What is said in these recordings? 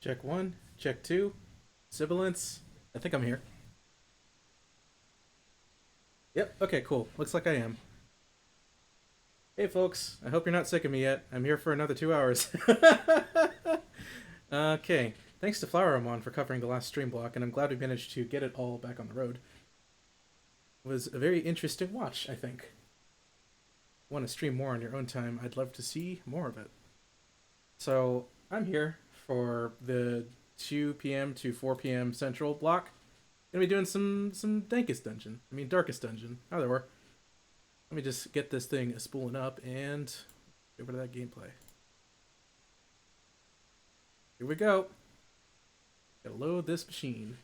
Check one, check two. Sibilance. I think I'm here. Yep, okay, cool. Looks like I am. Hey folks, I hope you're not sick of me yet. I'm here for another 2 hours. Okay, thanks to Flower for covering the last stream block, and I'm glad we managed to get it all back on the road. It was a very interesting watch, I think. Want to stream more on your own time, I'd love to see more of it. So, I'm here for the 2 p.m. to 4 p.m. Central block. Gonna be doing some Dankest Dungeon. I mean, Darkest Dungeon. Either or. Let me just get this thing spooling up and over to that gameplay. Here we go. Gotta load this machine.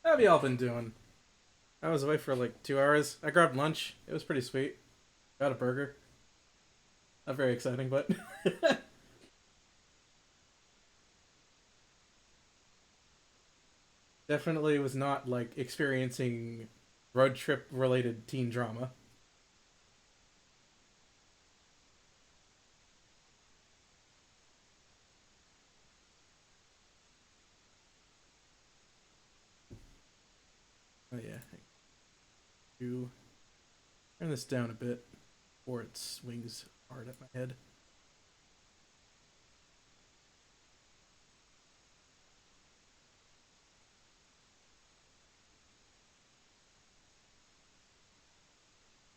How have y'all been doing? I was away for like 2 hours. I grabbed lunch. It was pretty sweet. Got a burger. Not very exciting, but definitely was not like experiencing road trip related teen drama. Oh yeah. To turn this down a bit before it swings hard at my head.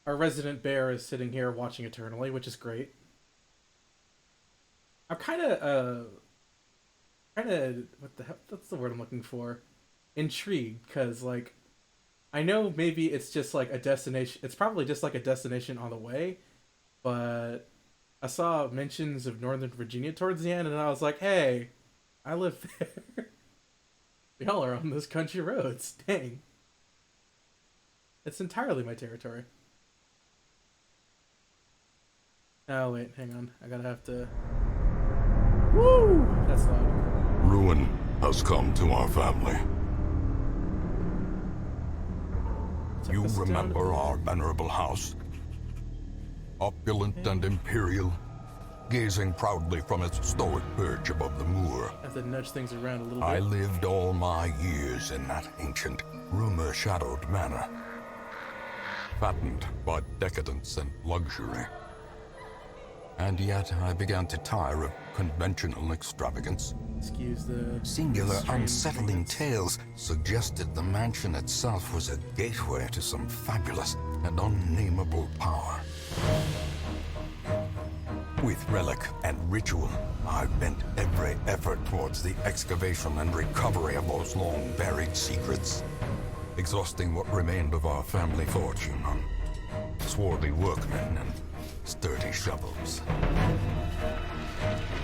Our resident bear is sitting here watching eternally, which is great. I'm kind of what the hell? That's the word I'm looking for. Intrigued, because like I know maybe it's just like a destination. It's probably just like a destination on the way, but I saw mentions of Northern Virginia towards the end, and I was like, hey, I live there. Y'all are on those country roads. Dang, it's entirely my territory. Oh wait, hang on. I gotta have to. Woo! That's loud. Ruin has come to our family. Check You this down. remember our venerable house? Opulent and imperial, gazing proudly from its stoic perch above the moor. I have to nudge things around a little bit. I lived all my years in that ancient, rumor-shadowed manor, fattened by decadence and luxury. And yet I began to tire of conventional extravagance. Excuse the Singular, extreme unsettling cadence. tales suggested the mansion itself was a gateway to some fabulous and unnameable power. With relic and ritual, I bent every effort towards the excavation and recovery of those long-buried secrets, exhausting what remained of our family fortune on swarthy workmen and sturdy shovels.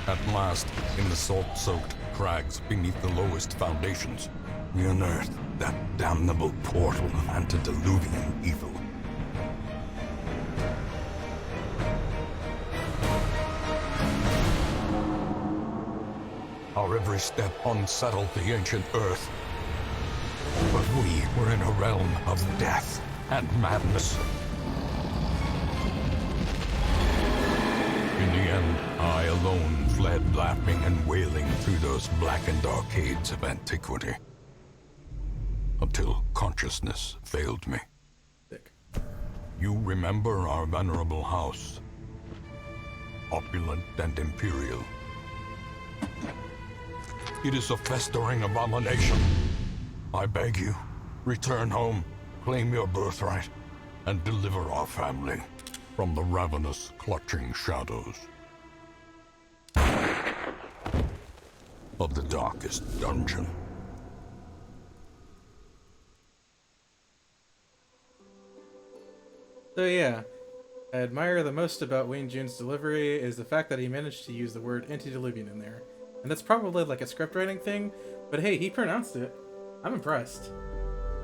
At last, in the salt-soaked crags beneath the lowest foundations, we unearthed that damnable portal of antediluvian evil. Our every step unsettled the ancient earth. But we were in a realm of death and madness. In the end, I alone fled laughing and wailing through those blackened arcades of antiquity. Until consciousness failed me. Thick. You remember our venerable house. Opulent and imperial. It is a festering abomination. I beg you, return home, claim your birthright, and deliver our family from the ravenous, clutching shadows of the darkest dungeon. So yeah, I admire the most about Wayne June's delivery is the fact that he managed to use the word antediluvian in there. And that's probably like a script writing thing, but hey, he pronounced it. I'm impressed.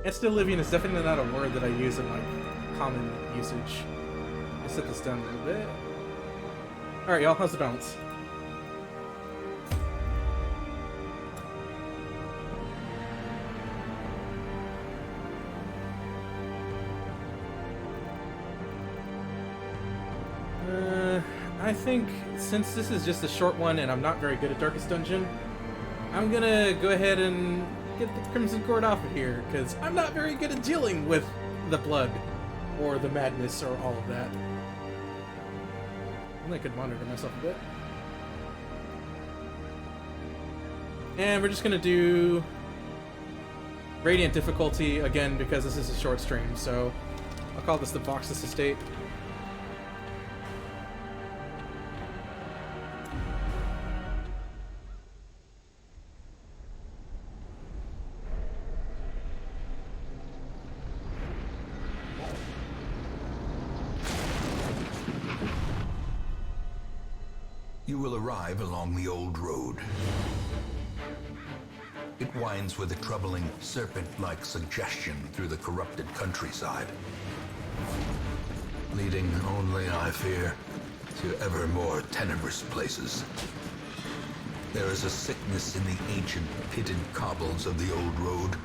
Antediluvian is definitely not a word that I use in like common usage. Let's set this down a little bit. Alright y'all, how's the balance? I think since this is just a short one and I'm not very good at Darkest Dungeon, I'm gonna go ahead and get the Crimson Cord off of here, because I'm not very good at dealing with the blood, or the madness, or all of that. I could monitor myself a bit. And we're just gonna do Radiant difficulty again, because this is a short stream, so I'll call this the Voxus Estate. You will arrive along the old road. It winds with a troubling serpent-like suggestion through the corrupted countryside, leading only, I fear, to ever more tenebrous places. There is a sickness in the ancient pitted cobbles of the old road,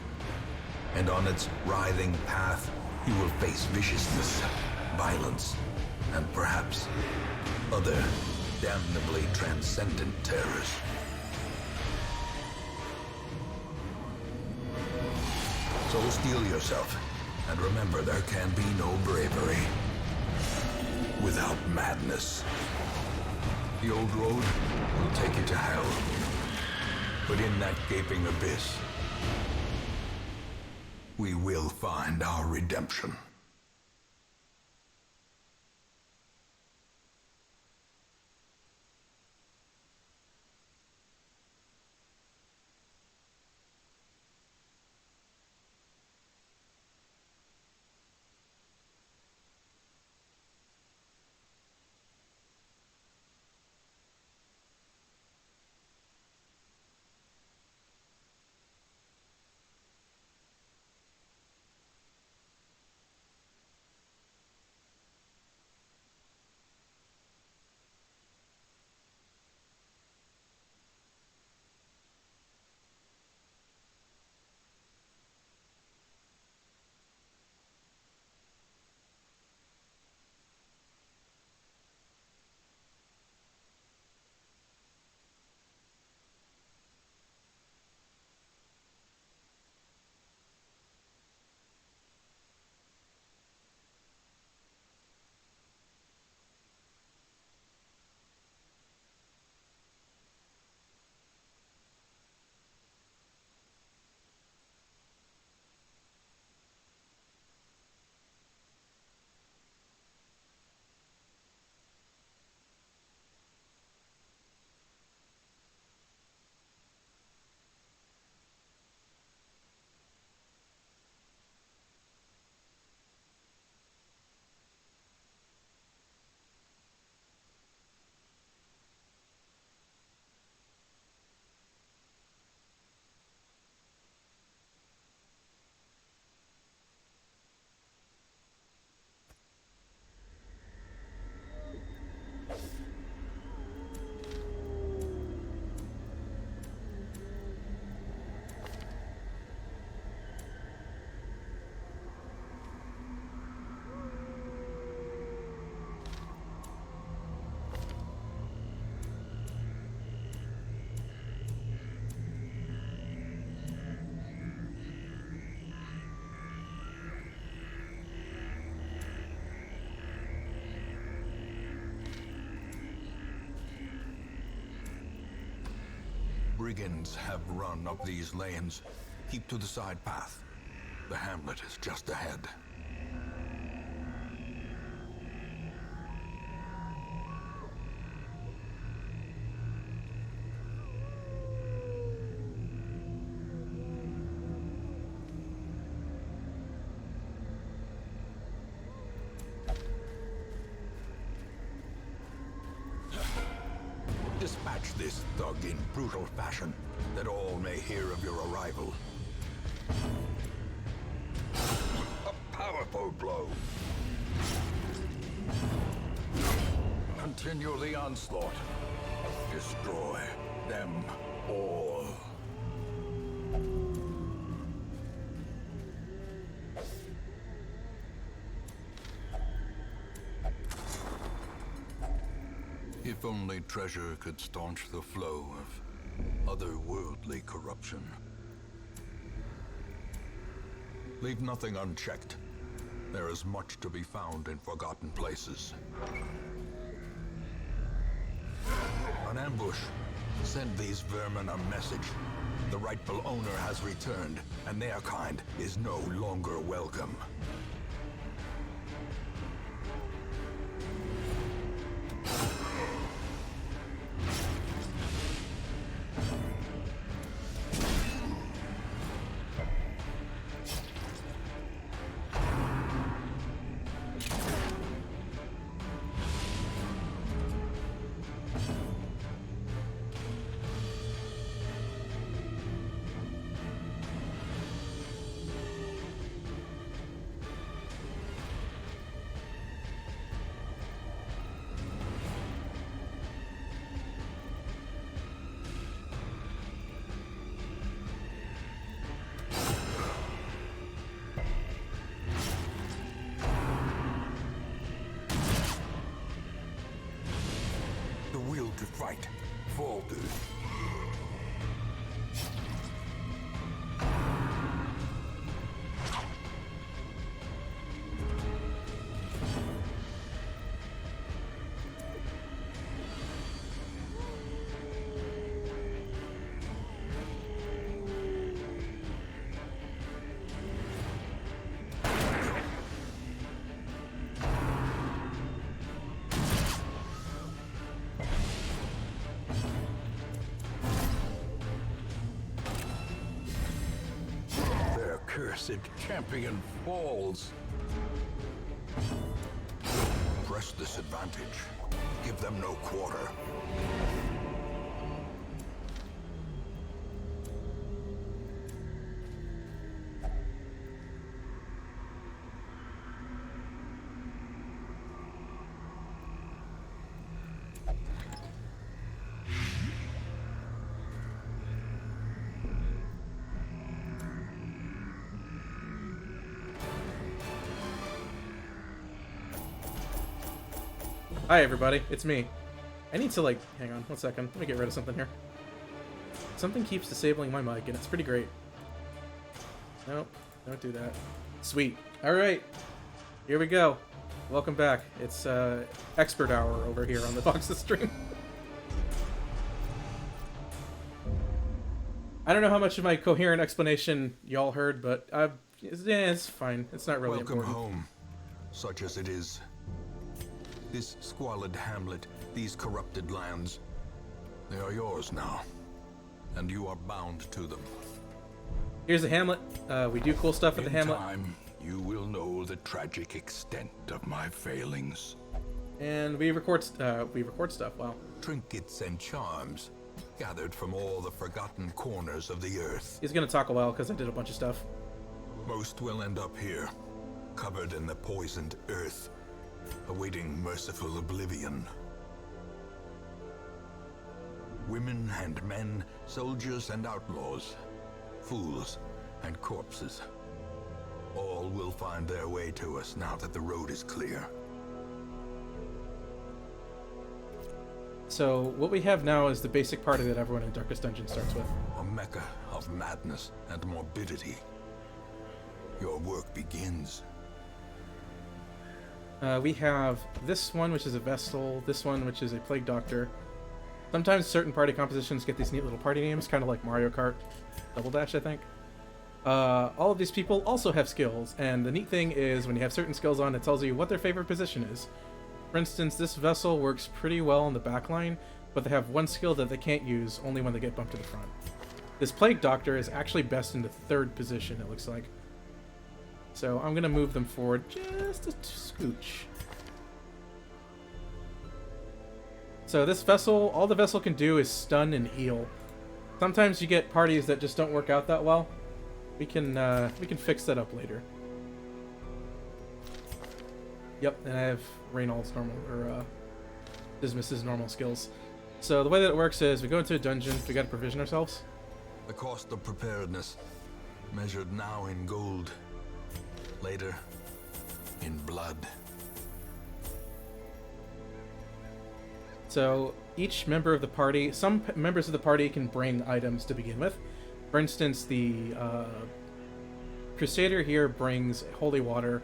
and on its writhing path you will face viciousness, violence, and perhaps other damnably transcendent terrors. So steel yourself, and remember there can be no bravery without madness. The old road will take you to hell, but in that gaping abyss, we will find our redemption. Brigands have run up these lanes. Keep to the side path. The hamlet is just ahead. Dispatch this thug in brutal fashion, that all may hear of your arrival. A powerful blow. Continue the onslaught. Destroy them all. If only treasure could staunch the flow of otherworldly corruption. Leave nothing unchecked. There is much to be found in forgotten places. An ambush. Send these vermin a message. The rightful owner has returned, and their kind is no longer welcome. The will to fight falters. Cursed champion falls. Press this advantage. Give them no quarter. Hi everybody, it's me. I need to hang on one second, let me get rid of something here. Something keeps disabling my mic and it's pretty great. Nope, don't do that. Sweet. Alright, here we go. Welcome back. It's expert hour over here on the Voxus stream. I don't know how much of my coherent explanation y'all heard, but it's fine. It's not really Welcome important. home, such as it is. This squalid hamlet, these corrupted lands, they are yours now, and you are bound to them. Here's the hamlet. We do cool stuff at the hamlet. In time, you will know the tragic extent of my failings. And we record stuff. Wow. Trinkets and charms, gathered from all the forgotten corners of the earth. He's gonna talk a while because I did a bunch of stuff. Most will end up here, covered in the poisoned earth, awaiting merciful oblivion. Women and men, soldiers and outlaws, fools and corpses. All will find their way to us now that the road is clear. So what we have now is the basic party that everyone in Darkest Dungeon starts with. A mecca of madness and morbidity. Your work begins. We have this one, which is a Vestal, this one, which is a Plague Doctor. Sometimes certain party compositions get these neat little party names, kind of like Mario Kart Double Dash, I think. All of these people also have skills, and the neat thing is when you have certain skills on, it tells you what their favorite position is. For instance, this Vessel works pretty well in the back line, but they have one skill that they can't use only when they get bumped to the front. This Plague Doctor is actually best in the third position, it looks like. So I'm going to move them forward just a scooch. So this Vessel, all the Vessel can do is stun and heal. Sometimes you get parties that just don't work out that well. We can fix that up later. Yep, and I have Reynald's normal, or Dismas's normal skills. So the way that it works is we go into a dungeon, we gotta provision ourselves. The cost of preparedness, measured now in gold, later in blood. So each member of the party, members of the party can bring items to begin with. For instance, the Crusader here brings holy water,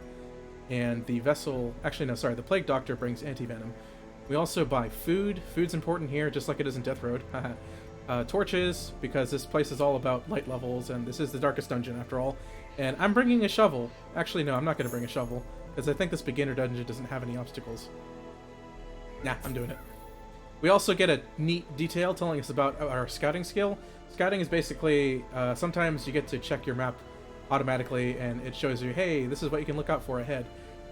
and the vessel, actually no, sorry, the Plague Doctor brings anti-venom. We also buy food. Food's important here, just like it is in Death Road. Torches, because this place is all about light levels, and this is the darkest dungeon after all. And I'm bringing a shovel. Actually, no, I'm not going to bring a shovel, because I think this beginner dungeon doesn't have any obstacles. Nah, I'm doing it. We also get a neat detail telling us about our scouting skill. Scouting is basically, sometimes you get to check your map automatically, and it shows you, hey, this is what you can look out for ahead,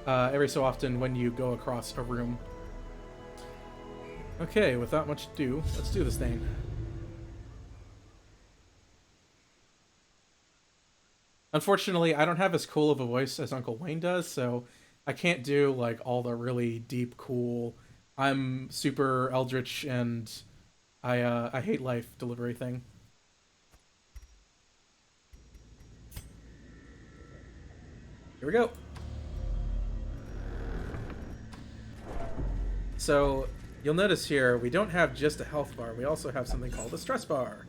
every so often when you go across a room. Okay, without much ado, let's do this thing. Unfortunately, I don't have as cool of a voice as Uncle Wayne does, so I can't do, like, all the really deep, cool, I'm super eldritch and I hate life delivery thing. Here we go. So, you'll notice here, we don't have just a health bar, we also have something called a stress bar.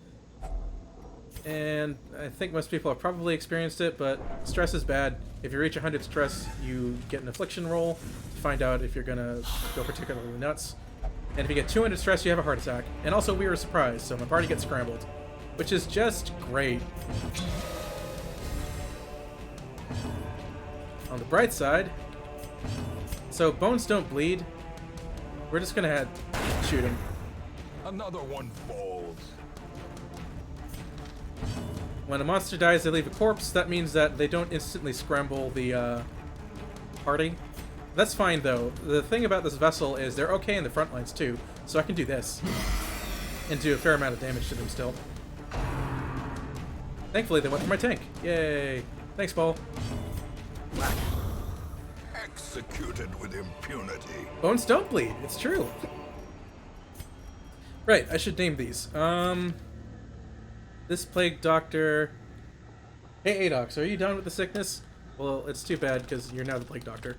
And I think most people have probably experienced it, but stress is bad. If you reach 100 stress, you get an affliction roll to find out if you're gonna go particularly nuts. And if you get 200 stress, you have a heart attack. And also, we were surprised, so my party gets scrambled, which is just great. On the bright side, so bones don't bleed. We're just gonna shoot him. Another one falls. When a monster dies, they leave a corpse. That means that they don't instantly scramble the party. That's fine, though. The thing about this vessel is they're okay in the front lines, too. So I can do this and do a fair amount of damage to them still. Thankfully, they went for my tank. Yay. Thanks, Paul. Executed with impunity. Bones don't bleed. It's true. Right, I should name these. This Plague Doctor... Hey, Adox, are you done with the sickness? Well, it's too bad, because you're now the Plague Doctor.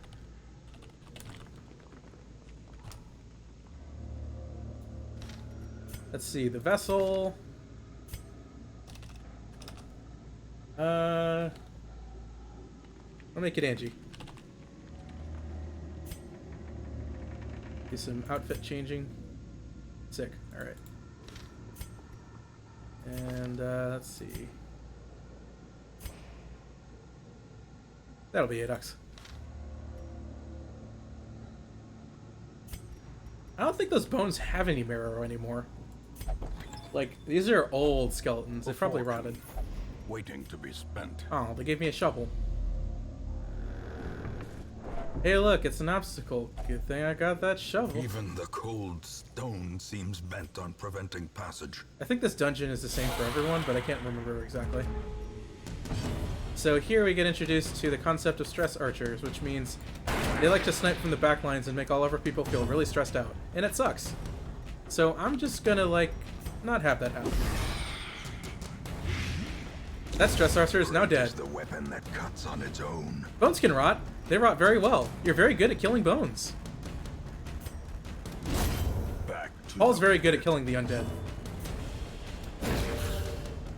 Let's see, the vessel... I'll make it Angie. Do some outfit changing. Sick, alright. And, let's see. That'll be Adox. I don't think those bones have any marrow anymore. Like, these are old skeletons. They've probably rotted. Waiting to be spent. Oh, they gave me a shovel. Hey, look, it's an obstacle. Good thing I got that shovel. Even the cold stone seems bent on preventing passage. I think this dungeon is the same for everyone, but I can't remember exactly. So here we get introduced to the concept of stress archers, which means they like to snipe from the back lines and make all of our people feel really stressed out. And it sucks. So I'm just gonna, like, not have that happen. That stress archer is now dead. The weapon that cuts on its own. Bones can rot. They rot very well. You're very good at killing bones. Back to Paul's very good at killing the undead.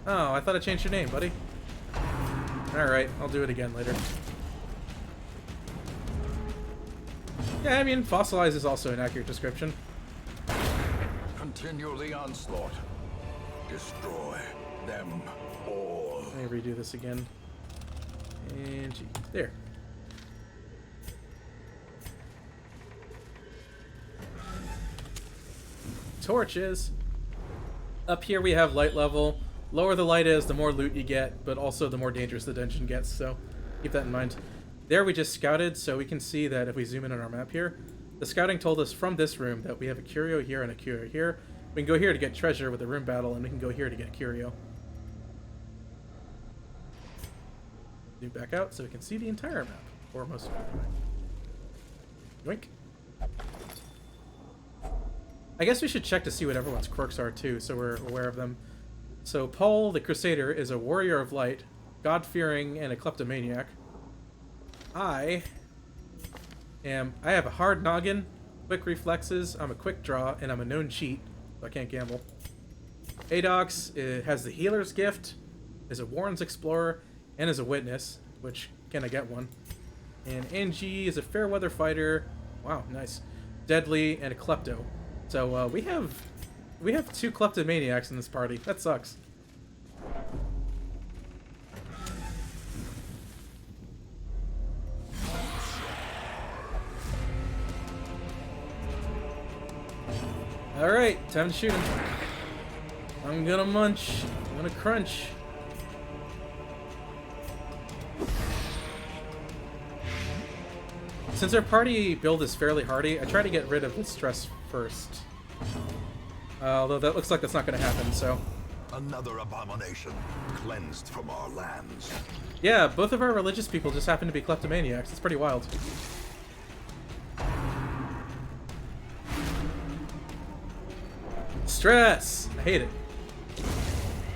Oh, I thought I changed your name, buddy. Alright, I'll do it again later. Yeah, I mean, fossilize is also an accurate description. continue the onslaught. Destroy them all. Let me redo this again. And G. There. Torches. Up here we have light level. Lower the light is, the more loot you get, but also the more dangerous the dungeon gets, so keep that in mind. There we just scouted, so we can see that if we zoom in on our map here, the scouting told us from this room that we have a curio here and a curio here. We can go here to get treasure with the room battle, and we can go here to get a curio. Zoom back out so we can see the entire map, or most of it anyway. Yoink. I guess we should check to see what everyone's quirks are too, so we're aware of them. So Paul, the Crusader, is a warrior of light, God-fearing, and a kleptomaniac. I have a hard noggin, quick reflexes, I'm a quick draw, and I'm a known cheat, so I can't gamble. Aadox has the Healer's Gift, is a Warren's Explorer, and is a Witness, which, can I get one? And Angie is a Fairweather Fighter, wow, nice, Deadly, and a Klepto. So we have 2 kleptomaniacs in this party. That sucks. Alright, time to shoot him. I'm gonna munch. I'm gonna crunch. Since our party build is fairly hardy, I try to get rid of the stress first. Although that looks like that's not gonna happen, so... Another abomination cleansed from our lands. Yeah, both of our religious people just happen to be kleptomaniacs. It's pretty wild. Stress! I hate it.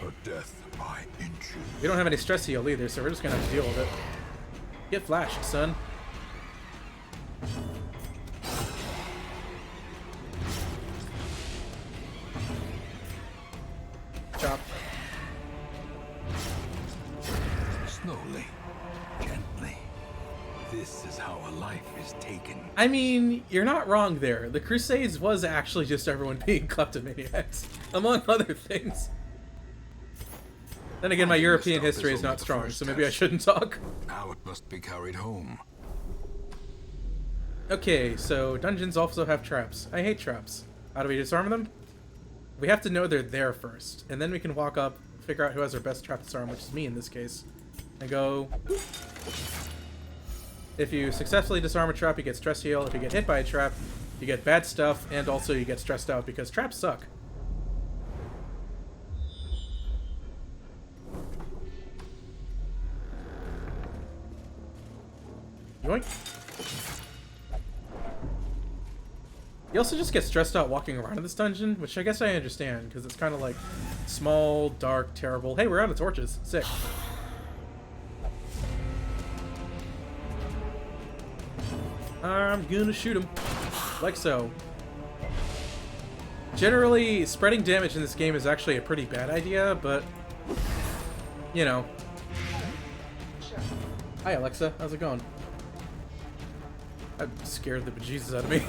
Her death by inches. We don't have any stress heal either, so we're just gonna have to deal with it. Get flashed, son. Chop. Slowly, gently. This is how a life is taken. I mean, you're not wrong there. The Crusades was actually just everyone being kleptomaniacs, among other things. Then again, my European history is not strong, so maybe I shouldn't talk. Now it must be carried home. Okay, so dungeons also have traps. I hate traps. How do we disarm them? We have to know they're there first, and then we can walk up, figure out who has our best trap disarm, which is me in this case, and go... Boop. If you successfully disarm a trap, you get stress heal. If you get hit by a trap, you get bad stuff, and also you get stressed out because traps suck. Yoink. You also just get stressed out walking around in this dungeon, which I guess I understand, because it's kind of like small, dark, terrible. Hey, we're out of torches. Sick. I'm gonna shoot him. Like so. Generally, spreading damage in this game is actually a pretty bad idea, but... You know. Hi, Alexa. How's it going? That scared the bejesus out of me.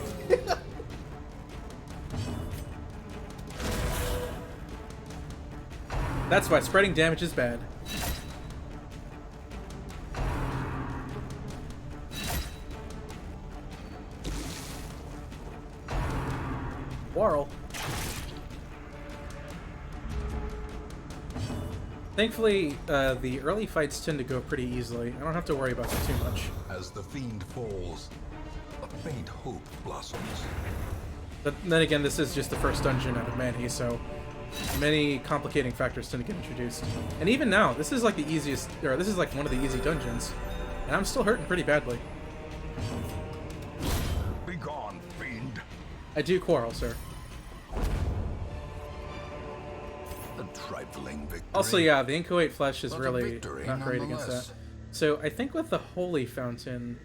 That's why spreading damage is bad. Quarrel. Thankfully, the early fights tend to go pretty easily. I don't have to worry about them too much. As the fiend falls, a faint hope blossoms. But then again, this is just the first dungeon out of Manhi, so many complicating factors tend to get introduced. And even now, this is like the easiest, or this is like one of the easy dungeons, and I'm still hurting pretty badly. Be gone, fiend. I do quarrel, sir. A trifling victory. Also, yeah, the inchoate flesh is But a really victory not great against that. nonetheless. So I think with the holy fountain,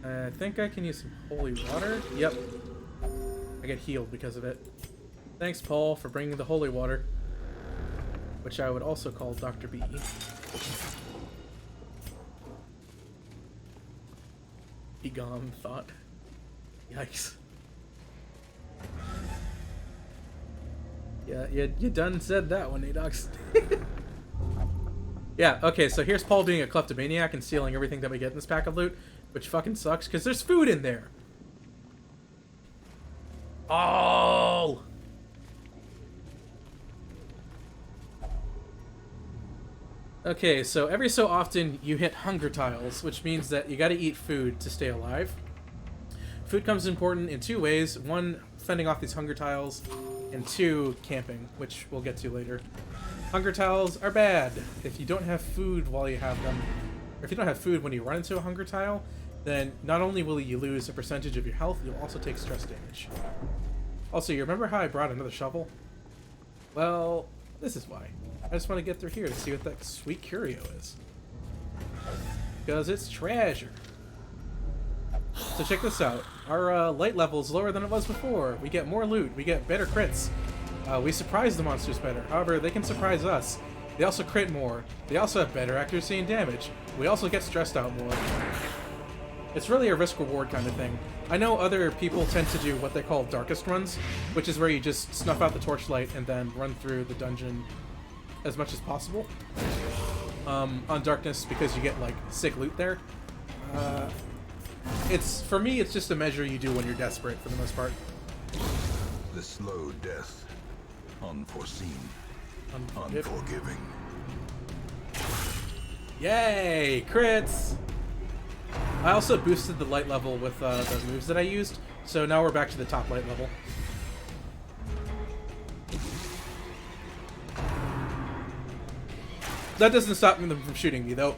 I think I can use some holy water. Yep. I get healed because of it. Thanks, Paul, for bringing the holy water, which I would also call Dr. B. Begone thought. Yikes. Yeah, you done said that one, Aadox. Yeah, okay, so here's Paul being a kleptomaniac and stealing everything that we get in this pack of loot, which fucking sucks, because there's food in there. Oh! Okay, so every so often you hit hunger tiles, which means that you gotta eat food to stay alive. Food comes important in two ways. One, fending off these hunger tiles, and two, camping, which we'll get to later. Hunger tiles are bad. If you don't have food while you have them, or if you don't have food when you run into a hunger tile, then not only will you lose a percentage of your health, you'll also take stress damage. Also, you remember how I brought another shovel? Well, this is why. I just want to get through here to see what that sweet curio is. Because it's treasure. So check this out. Our light level is lower than it was before. We get more loot. We get better crits. We surprise the monsters better. However, they can surprise us. They also crit more. They also have better accuracy and damage. We also get stressed out more. It's really a risk-reward kind of thing. I know other people tend to do what they call darkest runs, which is where you just snuff out the torchlight and then run through the dungeon as much as possible on darkness, because you get like sick loot there. For me, it's just a measure you do when you're desperate for the most part. The slow death, unforeseen, unforgiving. Yay! Crits! I also boosted the light level with the moves that I used, so now we're back to the top light level. That doesn't stop them from shooting me, though.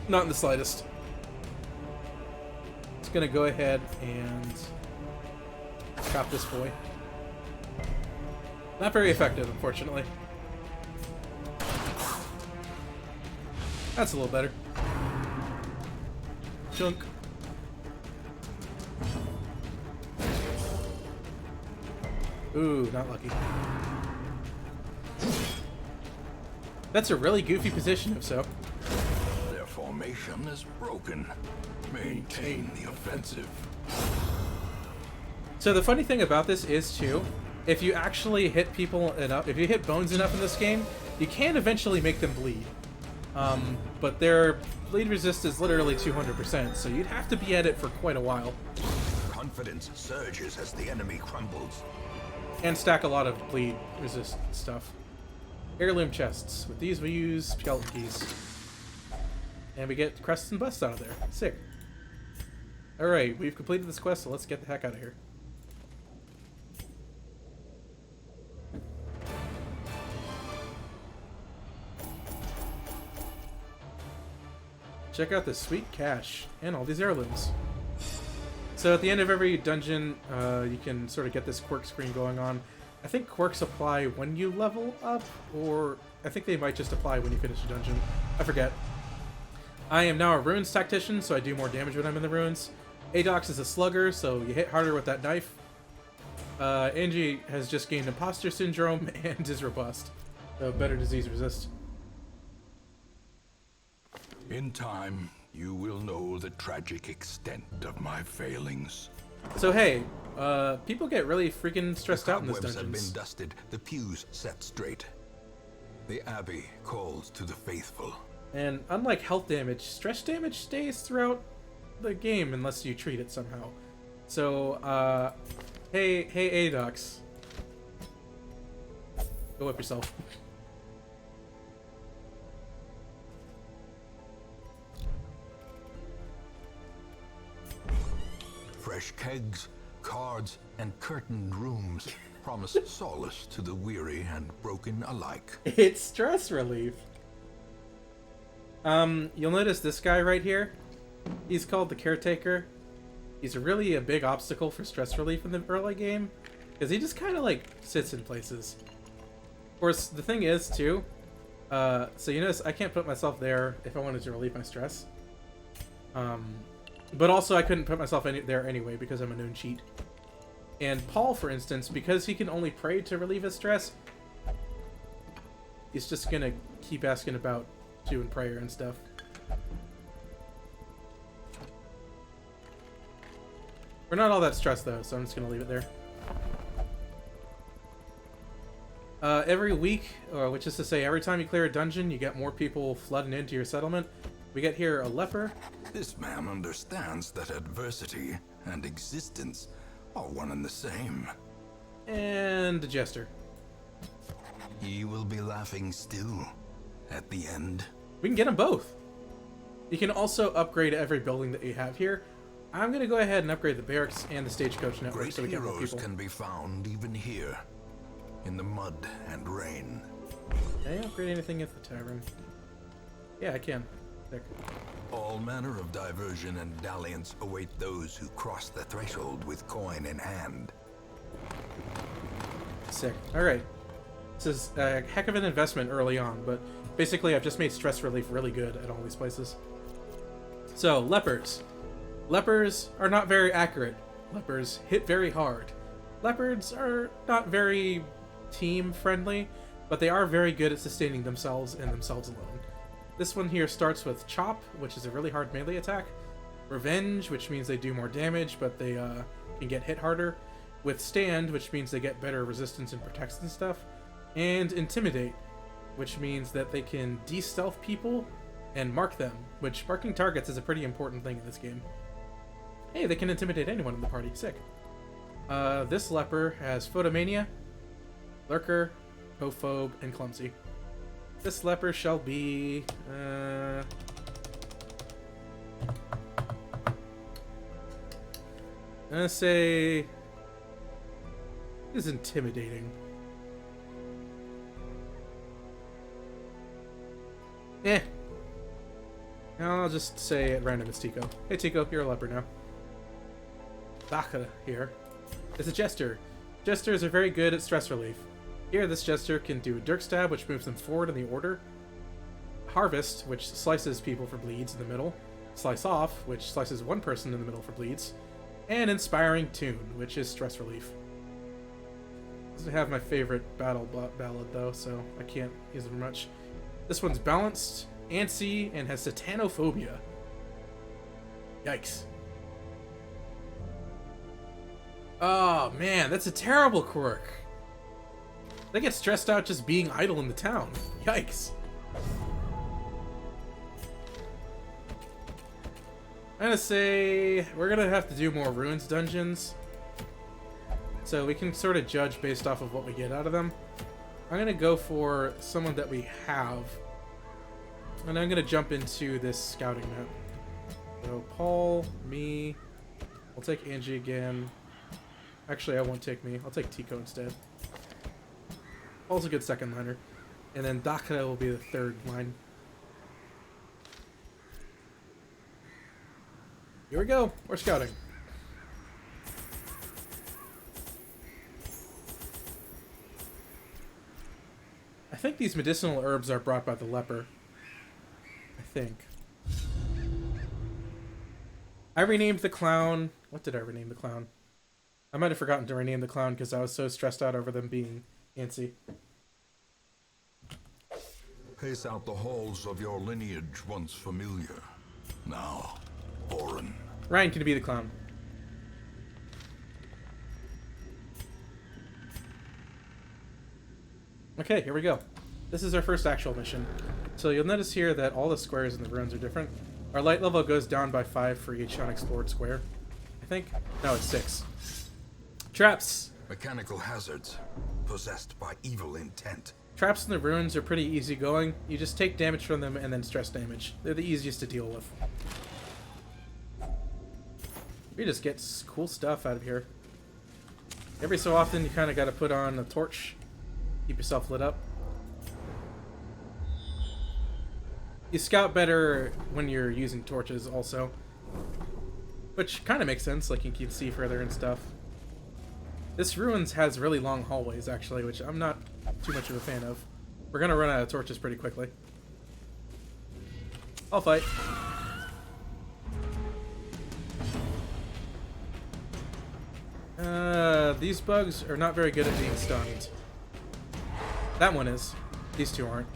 Not in the slightest. It's gonna go ahead and chop this boy. Not very effective, unfortunately. That's a little better. Junk. Ooh, not lucky. That's a really goofy position, if so. Their formation is broken. Maintain the offensive. So the funny thing about this is, too, if you actually hit people enough, if you hit bones enough in this game, you can eventually make them bleed. But their bleed resist is literally 200%, so you'd have to be at it for quite a while. Confidence surges as the enemy crumbles. And stack a lot of bleed resist stuff. Heirloom chests. With these we use skeleton keys. And we get crests and busts out of there. Sick. Alright, we've completed this quest, so let's get the heck out of here. Check out this sweet cache and all these heirlooms. So at the end of every dungeon, you can sort of get this quirk screen going on. I think quirks apply when you level up, or I think they might just apply when you finish a dungeon. I forget. I am now a ruins tactician, so I do more damage when I'm in the ruins. Adox is a slugger, so you hit harder with that knife. Angie has just gained imposter syndrome and is robust, so better disease resist. In time, you will know the tragic extent of my failings. So hey, people get really freaking stressed out in this Cobwebs have dungeons. been dusted, the pews set straight. The Abbey calls to the faithful. And unlike health damage, stress damage stays throughout the game unless you treat it somehow. So, hey Adox. Go whip yourself. Fresh kegs, cards, and curtained rooms promise solace to the weary and broken alike. It's stress relief. You'll notice this guy right here. He's called the Caretaker. He's really a big obstacle for stress relief in the early game, because he just kind of like sits in places. Of course, the thing is too, so you notice I can't put myself there if I wanted to relieve my stress. But also I couldn't put myself there anyway because I'm a known cheat. And Paul, for instance, because he can only pray to relieve his stress, he's just gonna keep asking about doing prayer and stuff. We're not all that stressed though, so I'm just gonna leave it there. Every week, which is to say every time you clear a dungeon, you get more people flooding into your settlement. We get here a leper. This man understands that adversity and existence are one and the same. And a jester. He will be laughing still at the end. We can get them both. You can also upgrade every building that you have here. I'm going to go ahead and upgrade the barracks and the stagecoach network Great so we get more heroes people. can be found even here, in the mud and rain. Can I upgrade anything at the tavern? Yeah, I can. Sick. All manner of diversion and dalliance await those who cross the threshold with coin in hand. Sick. Alright. This is a heck of an investment early on, but basically I've just made stress relief really good at all these places. So, lepers. Lepers are not very accurate. Lepers hit very hard. Leopards are not very team friendly, but they are very good at sustaining themselves and themselves alone. This one here starts with Chop, which is a really hard melee attack. Revenge, which means they do more damage, but they can get hit harder. Withstand, which means they get better resistance and protects and stuff. And Intimidate, which means that they can de-stealth people and mark them, which marking targets is a pretty important thing in this game. Hey, they can intimidate anyone in the party. Sick. This leper has Photomania, Lurker, Pophobe, and Clumsy. This leper shall be... I'm gonna say... is intimidating. Eh. I'll just say at random it's Tico. Hey Tico, you're a leper now. Daka here is a Jester. Jesters are very good at stress relief. Here, this Jester can do Dirk Stab, which moves them forward in the order. Harvest, which slices people for bleeds in the middle. Slice Off, which slices one person in the middle for bleeds. And Inspiring Tune, which is stress relief. Doesn't have my favorite battle ballad though, so I can't use it very much. This one's balanced, antsy, and has Satanophobia. Yikes. Oh man, that's a terrible quirk. They get stressed out just being idle in the town. Yikes. I'm gonna say we're gonna have to do more ruins dungeons, so we can sort of judge based off of what we get out of them. I'm gonna go for someone that we have, and I'm gonna jump into this scouting map. So Paul, me, I'll take Angie again. Actually, I won't take me. I'll take Tico instead. Paul's a good second liner, and then Daka will be the third line. Here we go. We're scouting. I think these medicinal herbs are brought by the leper. I think. I renamed the clown. What did I rename the clown? I might have forgotten to rename the clown because I was so stressed out over them being antsy. Pace out the halls of your lineage once familiar. Now, foreign. Ryan, can you be the clown? Okay, here we go. This is our first actual mission. So you'll notice here that all the squares in the ruins are different. Our light level goes down by 5 for each unexplored square. I think? No, it's 6. Traps! Mechanical hazards, possessed by evil intent. Traps in the ruins are pretty easy going. You just take damage from them and then stress damage. They're the easiest to deal with. We just get cool stuff out of here. Every so often you kind of got to put on a torch. Keep yourself lit up. You scout better when you're using torches also. Which kind of makes sense, like you can see further and stuff. This ruins has really long hallways actually, which I'm not too much of a fan of. We're gonna run out of torches pretty quickly. I'll fight. These bugs are not very good at being stunned. That one is. These two aren't.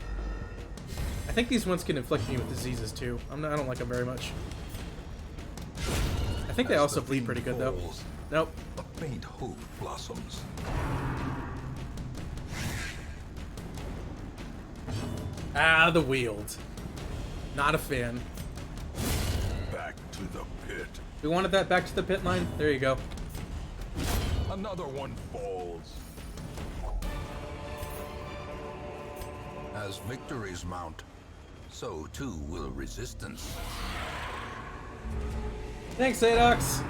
I think these ones can inflict me with diseases too. I don't like them very much. I think they also bleed pretty good though. Nope. A faint hope blossoms. Ah, the Wield. Not a fan. Back to the pit. We wanted that back to the pit line. There you go. Another one falls. As victories mount, so too will resistance. Thanks, Adox.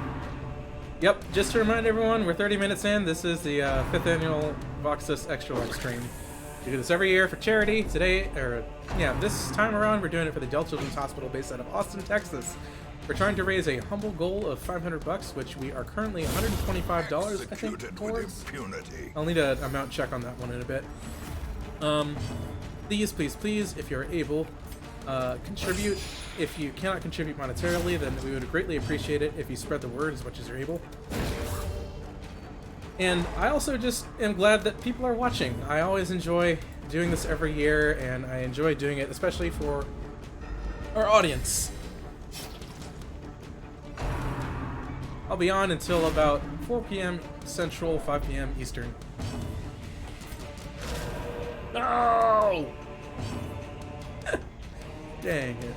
Yep, just to remind everyone, we're 30 minutes in. This is the 5th annual Voxus Extra Life stream. We do this every year for charity. This time around, we're doing it for the Dell Children's Hospital based out of Austin, Texas. We're trying to raise a humble goal of $500, which we are currently $125, I think, towards. I'll need an amount check on that one in a bit. Please, please, please, if you're able, Contribute. If you cannot contribute monetarily, then we would greatly appreciate it if you spread the word as much as you're able. And I also just am glad that people are watching. I always enjoy doing this every year, and I enjoy doing it especially for our audience. I'll be on until about 4 p.m. Central, 5 p.m. Eastern. No! Dang it.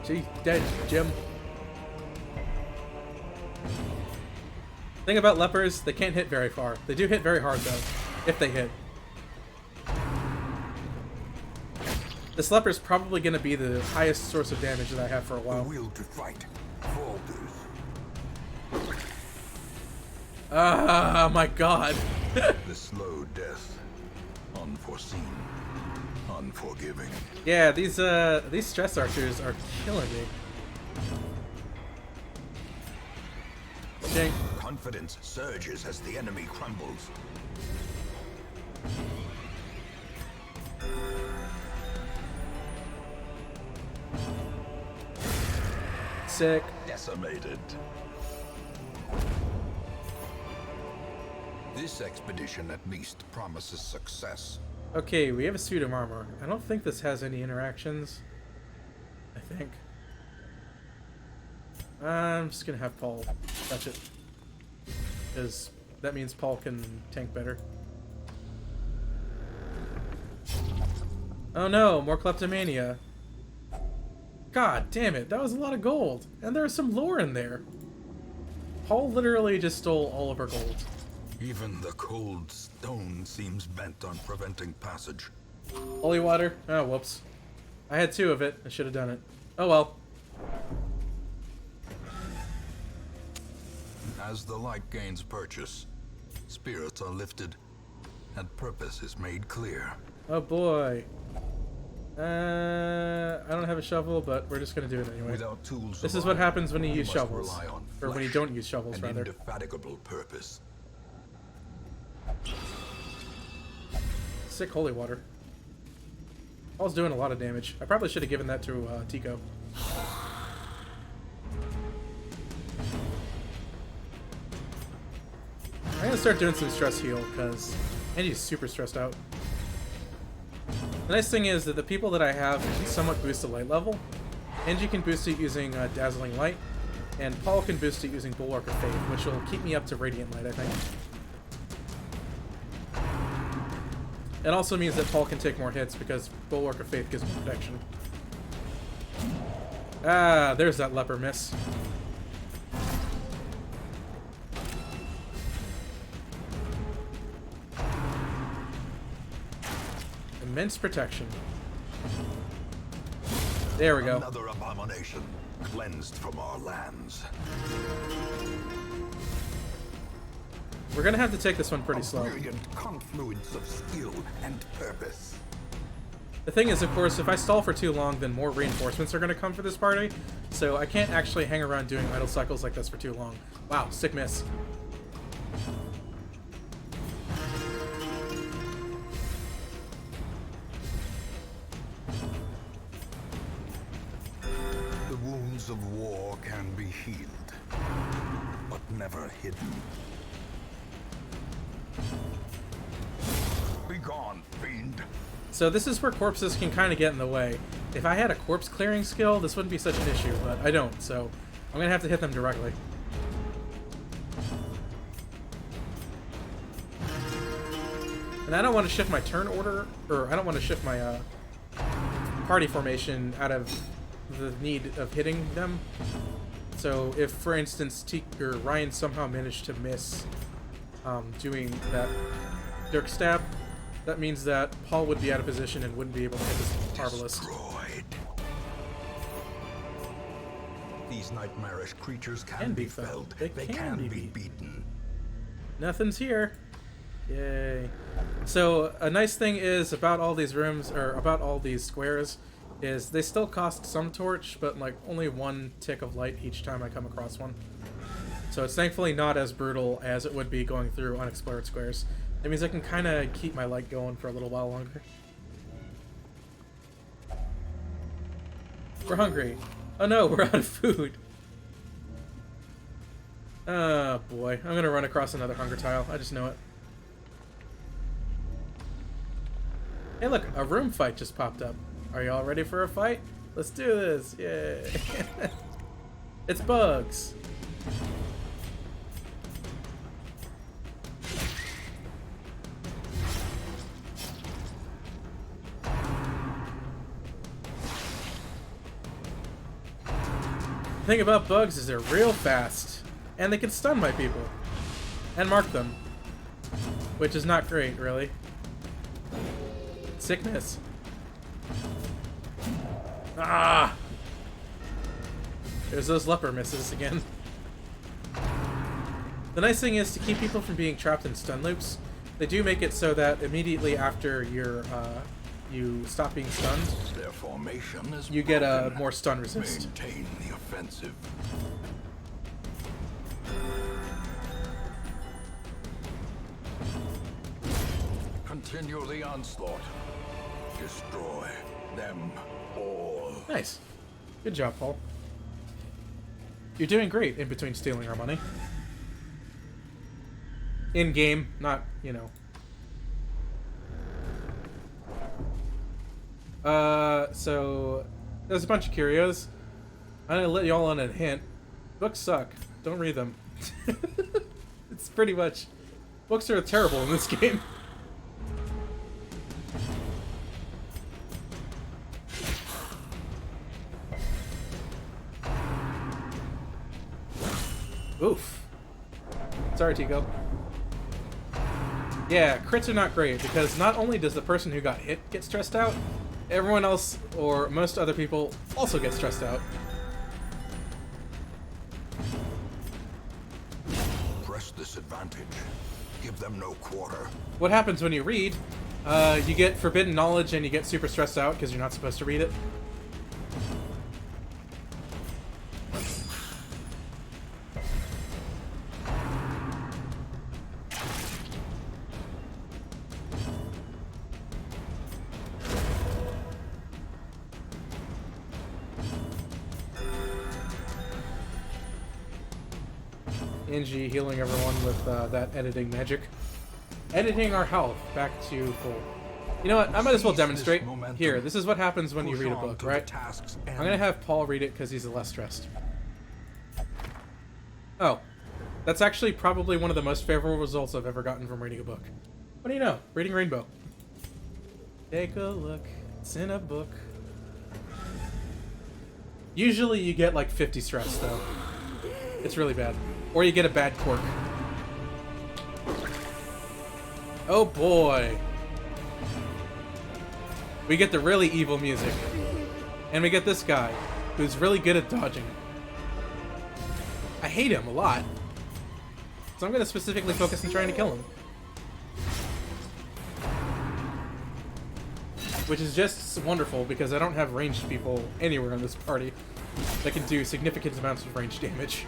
Gee, dead, Jim. Thing about lepers, they can't hit very far. They do hit very hard, though, if they hit. This leper's probably going to be the highest source of damage that I have for a while. The will to fight falters. Ah, my god. The slow death. Unforeseen. Unforgiving. Yeah, these stress archers are killing me. Dang. Confidence surges as the enemy crumbles. Sick. Decimated. This expedition at least promises success. Okay, we have a suit of armor. I don't think this has any interactions. I think. I'm just gonna have Paul touch it. Because that means Paul can tank better. Oh no, more kleptomania. God damn it, that was a lot of gold. And there's some lore in there. Paul literally just stole all of our gold. Even the cold stone seems bent on preventing passage. Holy water. Oh, whoops. I had 2 of it. I should have done it. Oh well. As the light gains purchase, spirits are lifted, and purpose is made clear. Oh boy. I don't have a shovel, but we're just gonna do it anyway. Without tools, This is what happens when you use must shovels. rely on Or when you flesh don't use shovels, and rather. indefatigable purpose. Sick holy water. Paul's doing a lot of damage. I probably should have given that to Tico. I'm gonna start doing some stress heal, because Andy's super stressed out. The nice thing is that the people that I have can somewhat boost the light level. Angie can boost it using Dazzling Light, and Paul can boost it using Bulwark of Faith, which will keep me up to Radiant Light, I think. It also means that Paul can take more hits because Bulwark of Faith gives him protection. Ah, there's that leper miss. Immense protection. There we go. Another abomination cleansed from our lands. We're gonna have to take this one pretty A slow. brilliant confluence of skill and purpose. The thing is, of course, if I stall for too long, then more reinforcements are gonna come for this party, so I can't actually hang around doing idle cycles like this for too long. Wow, sick miss. The wounds of war can be healed, but never hidden. Begone, fiend! So this is where corpses can kind of get in the way. If I had a corpse clearing skill, this wouldn't be such an issue, but I don't, so I'm gonna have to hit them directly. And I don't want to shift my turn order, or I don't want to shift my party formation out of the need of hitting them. So if, for instance, Ryan somehow managed to miss doing that Dirk stab, that means that Paul would be out of position and wouldn't be able to hit this Arbalist. Destroyed. These nightmarish creatures can be felled. They They can can be be beaten. Nothing's here. Yay. So a nice thing is about all these rooms, or about all these squares, is they still cost some torch, but like only 1 tick of light each time I come across one. So it's thankfully not as brutal as it would be going through unexplored squares. That means I can kind of keep my light going for a little while longer. We're hungry. Oh no, we're out of food. Oh boy, I'm gonna run across another hunger tile. I just know it. Hey look, a room fight just popped up. Are y'all ready for a fight? Let's do this. Yay. It's bugs. The thing about bugs is they're real fast, and they can stun my people, and mark them, which is not great, really. Sickness. Ah! There's those leper misses again. The nice thing is to keep people from being trapped in stun loops, they do make it so that immediately after you stop being stunned, Their formation is you get a broken. more stun resist. Maintain the offensive. Continue the onslaught. Destroy them all. Nice. Good job, Paul. You're doing great in between stealing our money. In game, not, you know. So there's a bunch of curios. I'm gonna let y'all on a hint. Books suck. Don't read them. It's pretty much... Books are terrible in this game. Oof. Sorry, Tico. Yeah, crits are not great because not only does the person who got hit get stressed out, everyone else, or most other people, also get stressed out. Press this advantage. Give them no quarter. What happens when you read? You get forbidden knowledge and you get super stressed out because you're not supposed to read it. Angie healing everyone with that editing magic. Editing our health back to full. You know what? I might as well demonstrate. Here, this is what happens when you read a book, right? I'm gonna have Paul read it because he's less stressed. Oh. That's actually probably one of the most favorable results I've ever gotten from reading a book. What do you know? Reading Rainbow. Take a look. It's in a book. Usually you get like 50 stress, though. It's really bad. Or you get a bad quirk. Oh boy. We get the really evil music. And we get this guy, who's really good at dodging. I hate him a lot. So I'm going to specifically focus on trying to kill him. Which is just wonderful because I don't have ranged people anywhere in this party that can do significant amounts of range damage.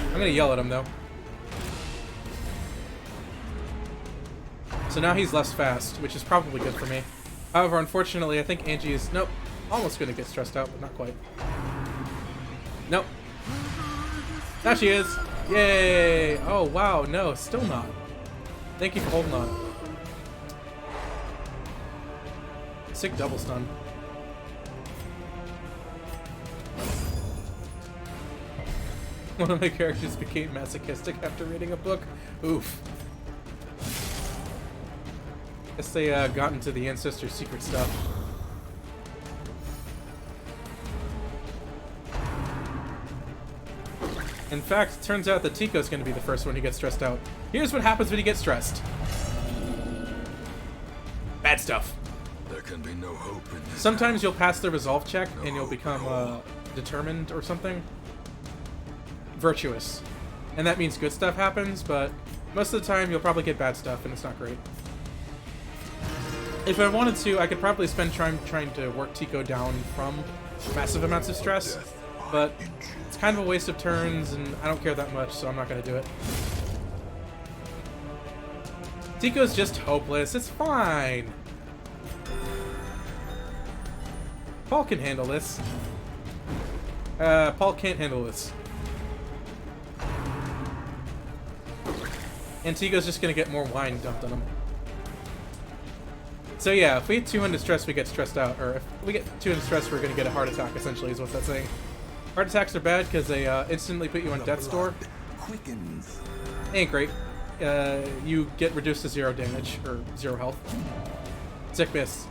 I'm gonna yell at him though. So now he's less fast, which is probably good for me. However, unfortunately, I think Angie is, nope, almost gonna get stressed out, but not quite. Nope. Now she is. Yay! Oh wow, no, still not. Thank you for holding on. Sick double stun. One of my characters became masochistic after reading a book. Oof. Guess they got into the Ancestor's secret stuff. In fact, it turns out that Tico's going to be the first one who gets stressed out. Here's what happens when you get stressed. Bad stuff. There can be no hope in this. Sometimes you'll pass the resolve check and you'll become determined or something. Virtuous. And that means good stuff happens, but most of the time you'll probably get bad stuff and it's not great. If I wanted to, I could probably spend time trying to work Tico down from massive amounts of stress. but it's kind of a waste of turns, and I don't care that much, so I'm not gonna do it. Tico's just hopeless. It's fine. Paul can handle this. Paul can't handle this. And Tico's just gonna get more wine dumped on him. So yeah, if we get 200 stress, we get stressed out. Or if we get 200 stress, we're gonna get a heart attack, essentially, is what that's saying. Heart attacks are bad because they instantly put you on death's door. Quickens. Ain't great. You get reduced to 0 damage, or 0 health. Sick miss.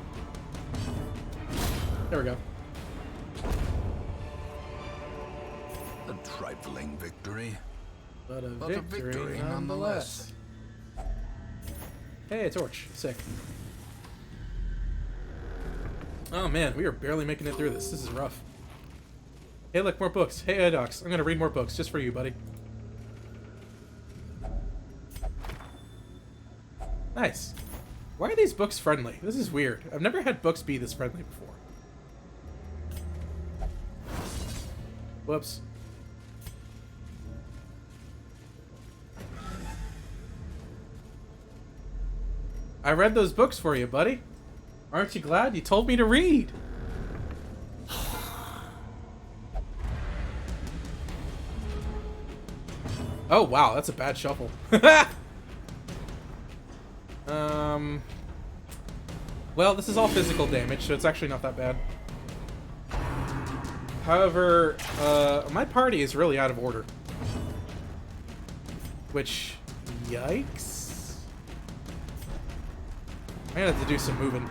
There we go. A trifling victory. But a But a victory, victory nonetheless. Hey, a torch. Sick. Oh man, we are barely making it through this. This is rough. Hey, look, more books. Hey, Edox, I'm gonna read more books just for you, buddy. Nice. Why are these books friendly? This is weird. I've never had books be this friendly before. Whoops. I read those books for you, buddy. Aren't you glad you told me to read? Oh, wow, that's a bad shuffle. Well, this is all physical damage, so it's actually not that bad. However, my party is really out of order. Which, yikes. I'm gonna have to do some moving.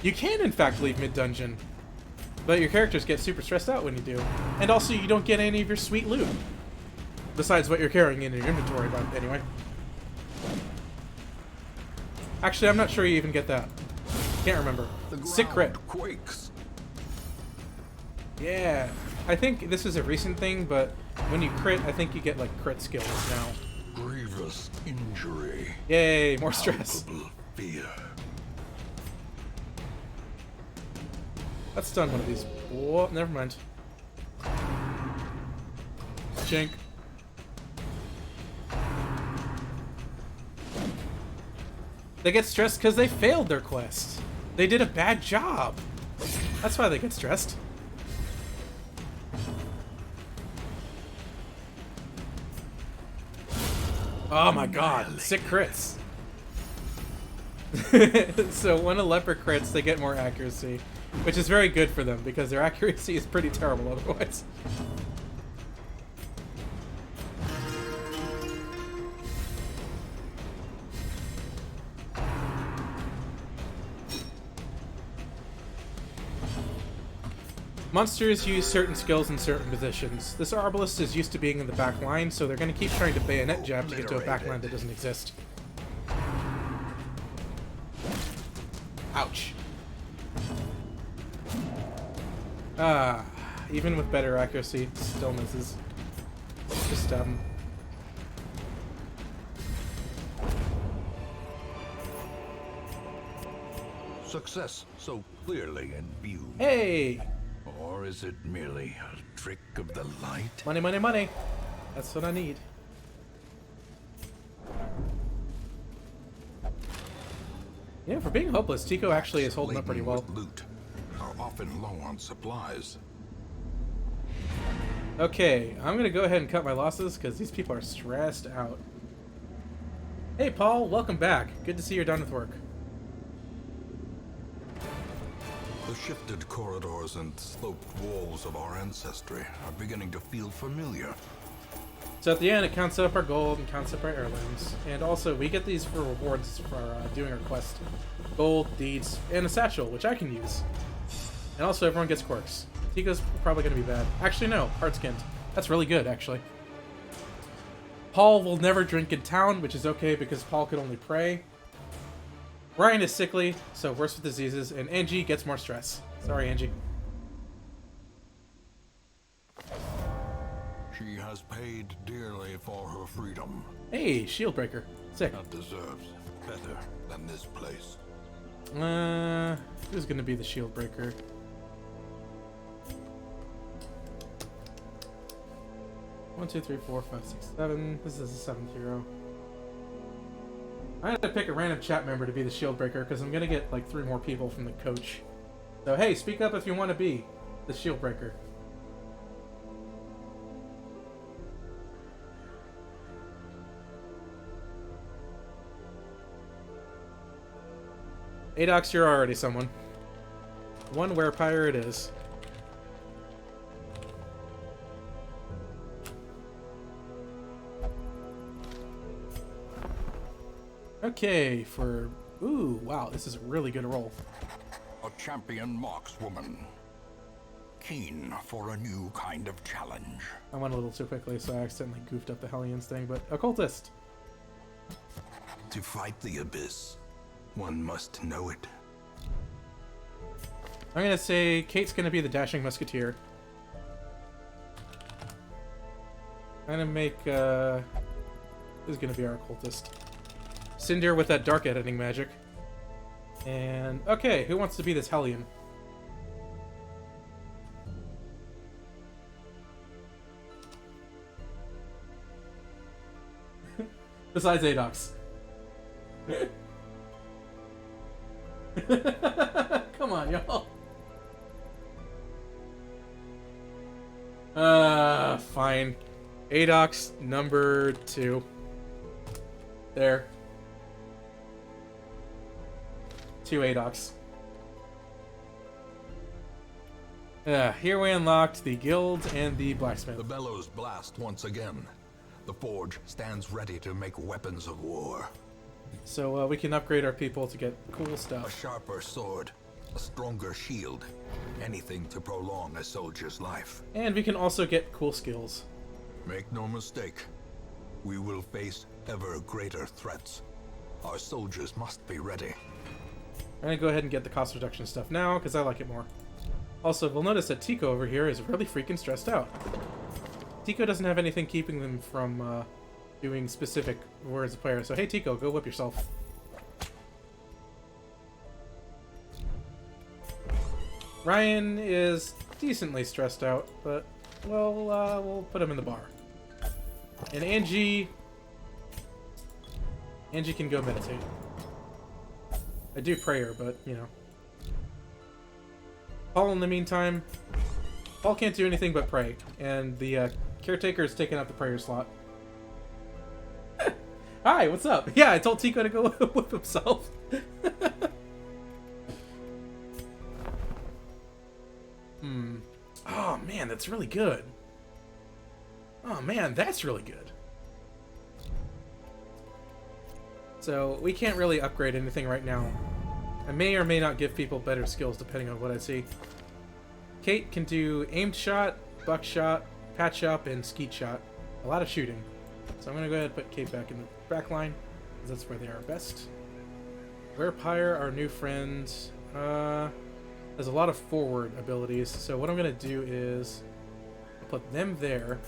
You can, in fact, leave mid-dungeon, but your characters get super stressed out when you do. And also, you don't get any of your sweet loot. Besides what you're carrying in your inventory, but anyway. Actually, I'm not sure you even get that. Can't remember. Sick crit. Quakes. Yeah. I think this is a recent thing, but when you crit, I think you get, like, crit skills now. Grievous injury. Yay, more stress. Palpable fear. Let's stun one of these. Whoa, never mind. Jink. They get stressed because they failed their quest. They did a bad job. That's why they get stressed. Oh my god, sick crits. So when a leper crits, they get more accuracy, which is very good for them because their accuracy is pretty terrible otherwise. Monsters use certain skills in certain positions. This Arbalest is used to being in the back line, so they're going to keep trying to bayonet jab to get to a back line that doesn't exist. Ouch. Ah, even with better accuracy, it still misses. Just stab him. Success so clearly in view. Hey! Or is it merely a trick of the light? Money, money, money. That's what I need. Yeah, for being hopeless, Tico actually is holding up pretty well. Laden with loot are often low on supplies. Okay, I'm gonna go ahead and cut my losses because these people are stressed out. Hey Paul, welcome back. Good to see you're done with work. The shifted corridors and sloped walls of our ancestry are beginning to feel familiar. So at the end, it counts up our gold and counts up our heirlooms. And also, we get these for rewards for doing our quest. Gold, deeds, and a satchel, which I can use. And also, everyone gets quirks. Tico's probably going to be bad. Actually, no. Heart-skinned. That's really good, actually. Paul will never drink in town, which is okay because Paul could only pray. Ryan is sickly, so worse with diseases. And Angie gets more stress. Sorry, Angie. She has paid dearly for her freedom. Hey, shield breaker. Sick. That deserves better than this place. Who's gonna be the shield breaker? 1, 2, 3, 4, 5, 6, 7. This is the 7th hero. I'm gonna pick a random chat member to be the shield breaker because I'm gonna get like 3 more people from the coach. So hey, speak up if you want to be the shield breaker. Adox, you're already someone. One werepire it is. Okay, for... Ooh, wow, this is a really good roll. A champion markswoman. Keen for a new kind of challenge. I went a little too quickly, so I accidentally goofed up the Hellions thing, but occultist. To fight the abyss, one must know it. I'm gonna say Kate's gonna be the dashing musketeer. I'm gonna make, who's gonna be our occultist? Cinder with that dark editing magic. And, okay, who wants to be this Hellion? Besides Adox. Come on, y'all. Fine. Adox number 2. There. 2 Adox. Here we unlocked the guild and the blacksmith. The bellows blast once again. The forge stands ready to make weapons of war. So we can upgrade our people to get cool A stuff. sharper sword, a stronger shield, anything to prolong a soldier's life. And we can also get cool skills. Make no mistake, we will face ever greater threats. Our soldiers must be ready. I'm gonna go ahead and get the cost reduction stuff now, because I like it more. Also, we'll notice that Tico over here is really freaking stressed out. Tico doesn't have anything keeping them from doing specific words of player, so hey Tico, go whip yourself. Ryan is decently stressed out, but we'll put him in the bar. And Angie can go meditate. I do prayer, but you know. Paul, in the meantime, Paul can't do anything but pray, and the caretaker is taking up the prayer slot. Hi, what's up? Yeah, I told Tico to go whip himself. Oh man, that's really good. Oh man, that's really good. So, we can't really upgrade anything right now. I may or may not give people better skills depending on what I see. Kate can do aimed shot, buckshot, patch up, and skeet shot. A lot of shooting. So I'm going to go ahead and put Kate back in the back line, because that's where they are best. Werepire, our new friend, has a lot of forward abilities. So what I'm going to do is put them there.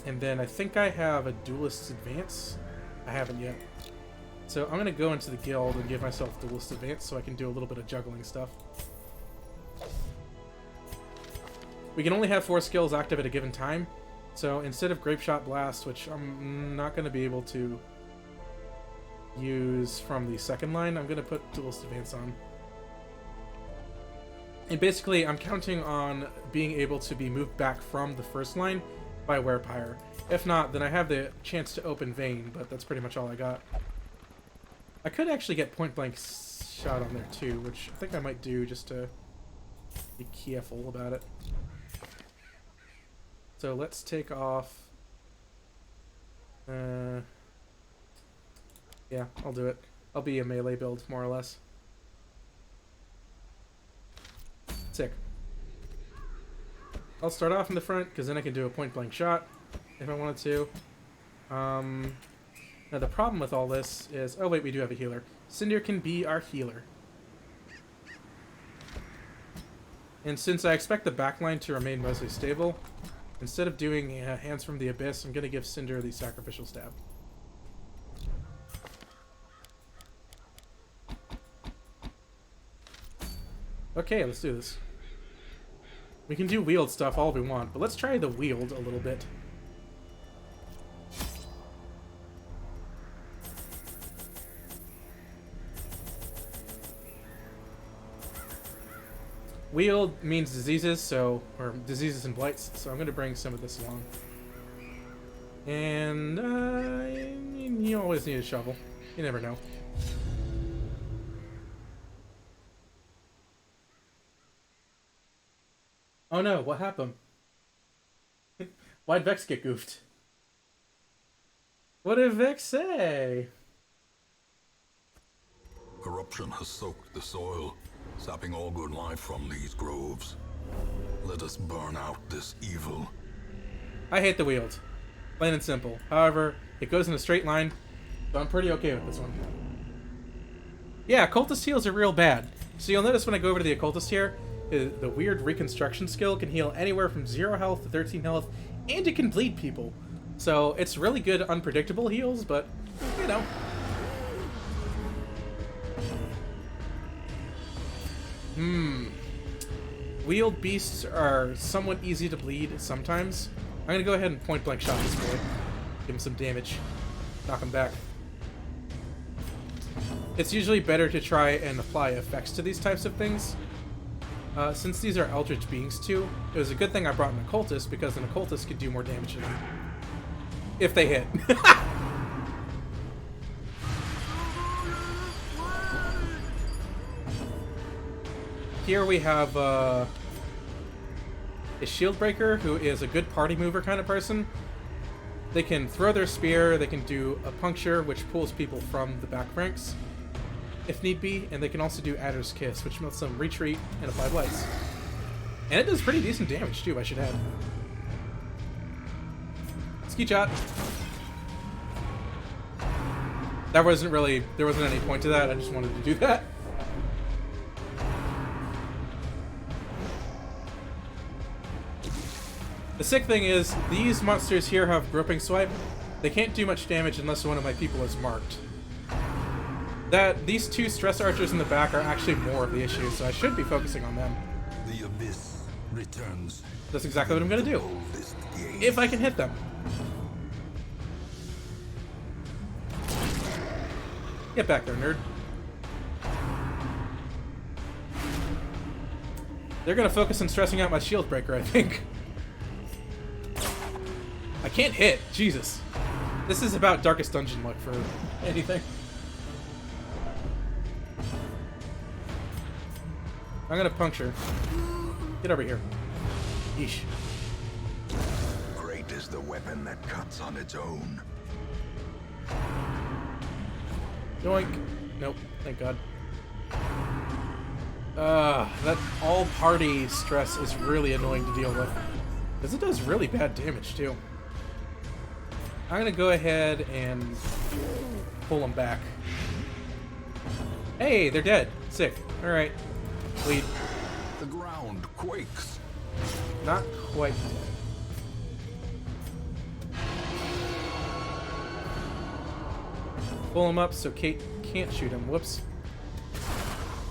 And then I think I have a duelist's advance. I haven't yet. So I'm going to go into the guild and give myself duelist advance so I can do a little bit of juggling stuff. We can only have 4 skills active at a given time. So instead of Grape Shot Blast, which I'm not going to be able to use from the second line, I'm going to put duelist advance on. And basically, I'm counting on being able to be moved back from the first line by Werepire. If not, then I have the chance to open Vayne, but that's pretty much all I got. I could actually get point blank shot on there too, which I think I might do just to be careful about it. So let's take off. Yeah, I'll do it. I'll be a melee build, more or less. Sick. I'll start off in the front, because then I can do a point blank shot if I wanted to. Now the problem with all this is... Oh wait, we do have a healer. Cinder can be our healer. And since I expect the backline to remain mostly stable, instead of doing Hands from the Abyss, I'm going to give Cinder the Sacrificial Stab. Okay, let's do this. We can do wield stuff all we want, but let's try the wield a little bit. Weald means diseases, so or diseases and blights. So I'm gonna bring some of this along. And you always need a shovel. You never know. Oh no! What happened? Why'd Vex get goofed? What did Vex say? Corruption has soaked the soil, sapping all good life from these groves. Let us burn out this evil. I hate the Weald. Plain and simple. However, it goes in a straight line, so I'm pretty okay with this one. Yeah, Occultist heals are real bad. So you'll notice when I go over to the Occultist here, the weird reconstruction skill can heal anywhere from 0 health to 13 health, and it can bleed people. So it's really good unpredictable heals, but, you know. Weald beasts are somewhat easy to bleed sometimes. I'm gonna go ahead and point blank shot this boy. Give him some damage. Knock him back. It's usually better to try and apply effects to these types of things. Since these are Eldritch beings too, it was a good thing I brought an Occultist because an Occultist could do more damage to them. If they hit. Here we have a Shield Breaker, who is a good party mover kind of person. They can throw their spear, they can do a puncture, which pulls people from the back ranks, if need be, and they can also do Adder's Kiss, which lets them retreat and apply blights. And it does pretty decent damage too, I should add. Ski shot. There wasn't any point to that, I just wanted to do that. The sick thing is, these monsters here have Groping Swipe. They can't do much damage unless one of my people is marked. These two Stress Archers in the back are actually more of the issue, so I should be focusing on them. The abyss returns. That's exactly what I'm gonna do. If I can hit them. Get back there, nerd. They're gonna focus on stressing out my Shield Breaker, I think. I can't hit. Jesus. This is about Darkest Dungeon luck for anything. I'm gonna puncture. Get over here. Yeesh. Great is the weapon that cuts on its own. Yoink. Nope. Thank God. That all-party stress is really annoying to deal with. Because it does really bad damage, too. I'm gonna go ahead and pull them back. Hey, they're dead. Sick. Alright. Bleed. The ground quakes. Not quite dead. Pull him up so Kate can't shoot him. Whoops.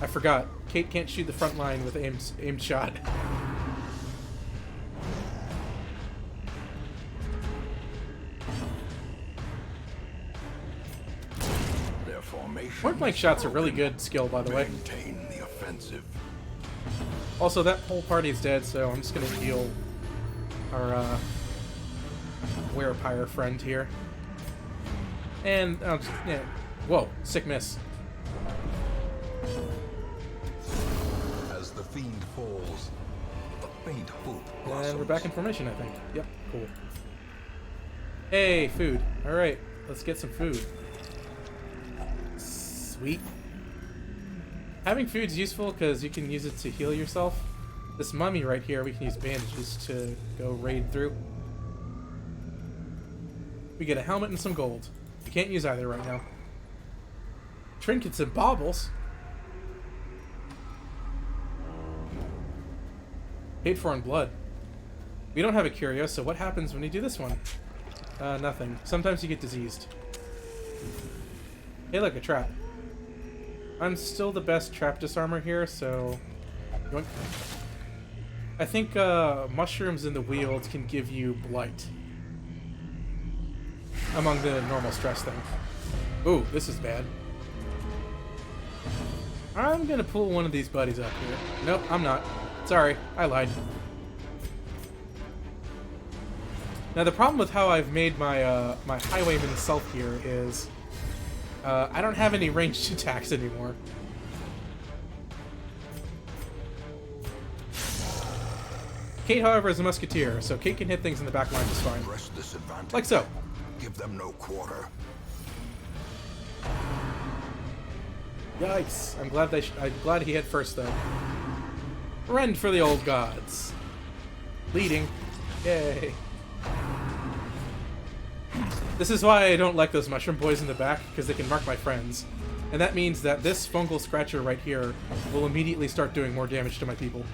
I forgot. Kate can't shoot the front line with aimed shot. Their formation. Point blank shots are really good skill, by the way. Maintain the offensive. Also, that whole party's dead, so I'm just gonna heal our Werepire friend here. And yeah. Whoa, sick miss. As the fiend falls, a faint hope blossoms. And we're back in formation, I think. Yep, cool. Hey, food. Alright, let's get some food. Sweet. Having food's useful because you can use it to heal yourself. This mummy right here, we can use bandages to go raid through. We get a helmet and some gold. You can't use either right now. Trinkets and baubles. Paid for in blood. We don't have a curio, so what happens when you do this one? Nothing. Sometimes you get diseased. Hey, look, a trap. I'm still the best trap disarmer here, so... Yoink. I think mushrooms in the Weald can give you blight. Among the normal stress thing. Ooh, this is bad. I'm gonna pull one of these buddies up here. Nope, I'm not. Sorry, I lied. Now the problem with how I've made my my highwayman self here is I don't have any ranged attacks anymore. Kate, however, is a musketeer, so Kate can hit things in the back line just fine. Press this advantage. Like so. Give them no quarter. Yikes! I'm glad he hit first though. Rend for the old gods. Leading. Yay. This is why I don't like those mushroom boys in the back, because they can mark my friends. And that means that this fungal scratcher right here will immediately start doing more damage to my people.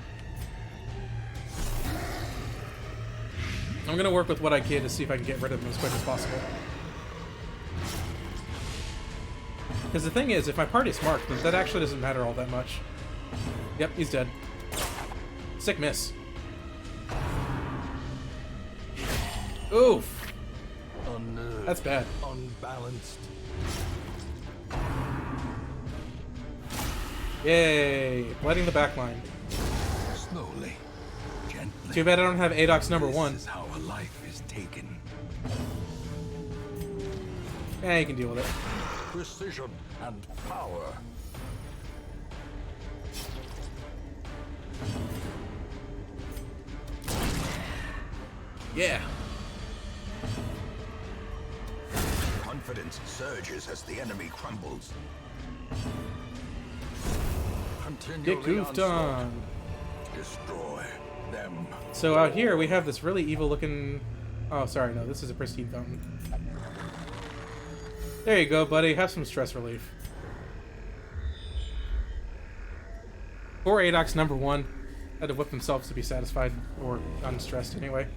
I'm gonna work with what I can to see if I can get rid of them as quick as possible. Because the thing is, if my party's marked, then that actually doesn't matter all that much. Yep, he's dead. Sick miss. Oof. Unnerved. That's bad. Unbalanced. Yay! Lighting the back line. Slowly. Gently. Too bad I don't have ADOX number This 1. is how a life is taken. Yeah, you can deal with it. Precision and power. Yeah. Confidence surges as the enemy crumbles. Continue Get goofed on. Destroy them. So out here we have this really evil looking... Oh, sorry, no, this is a pristine fountain. There you go, buddy. Have some stress relief. Poor ADOX number 1 had to whip themselves to be satisfied, or unstressed anyway.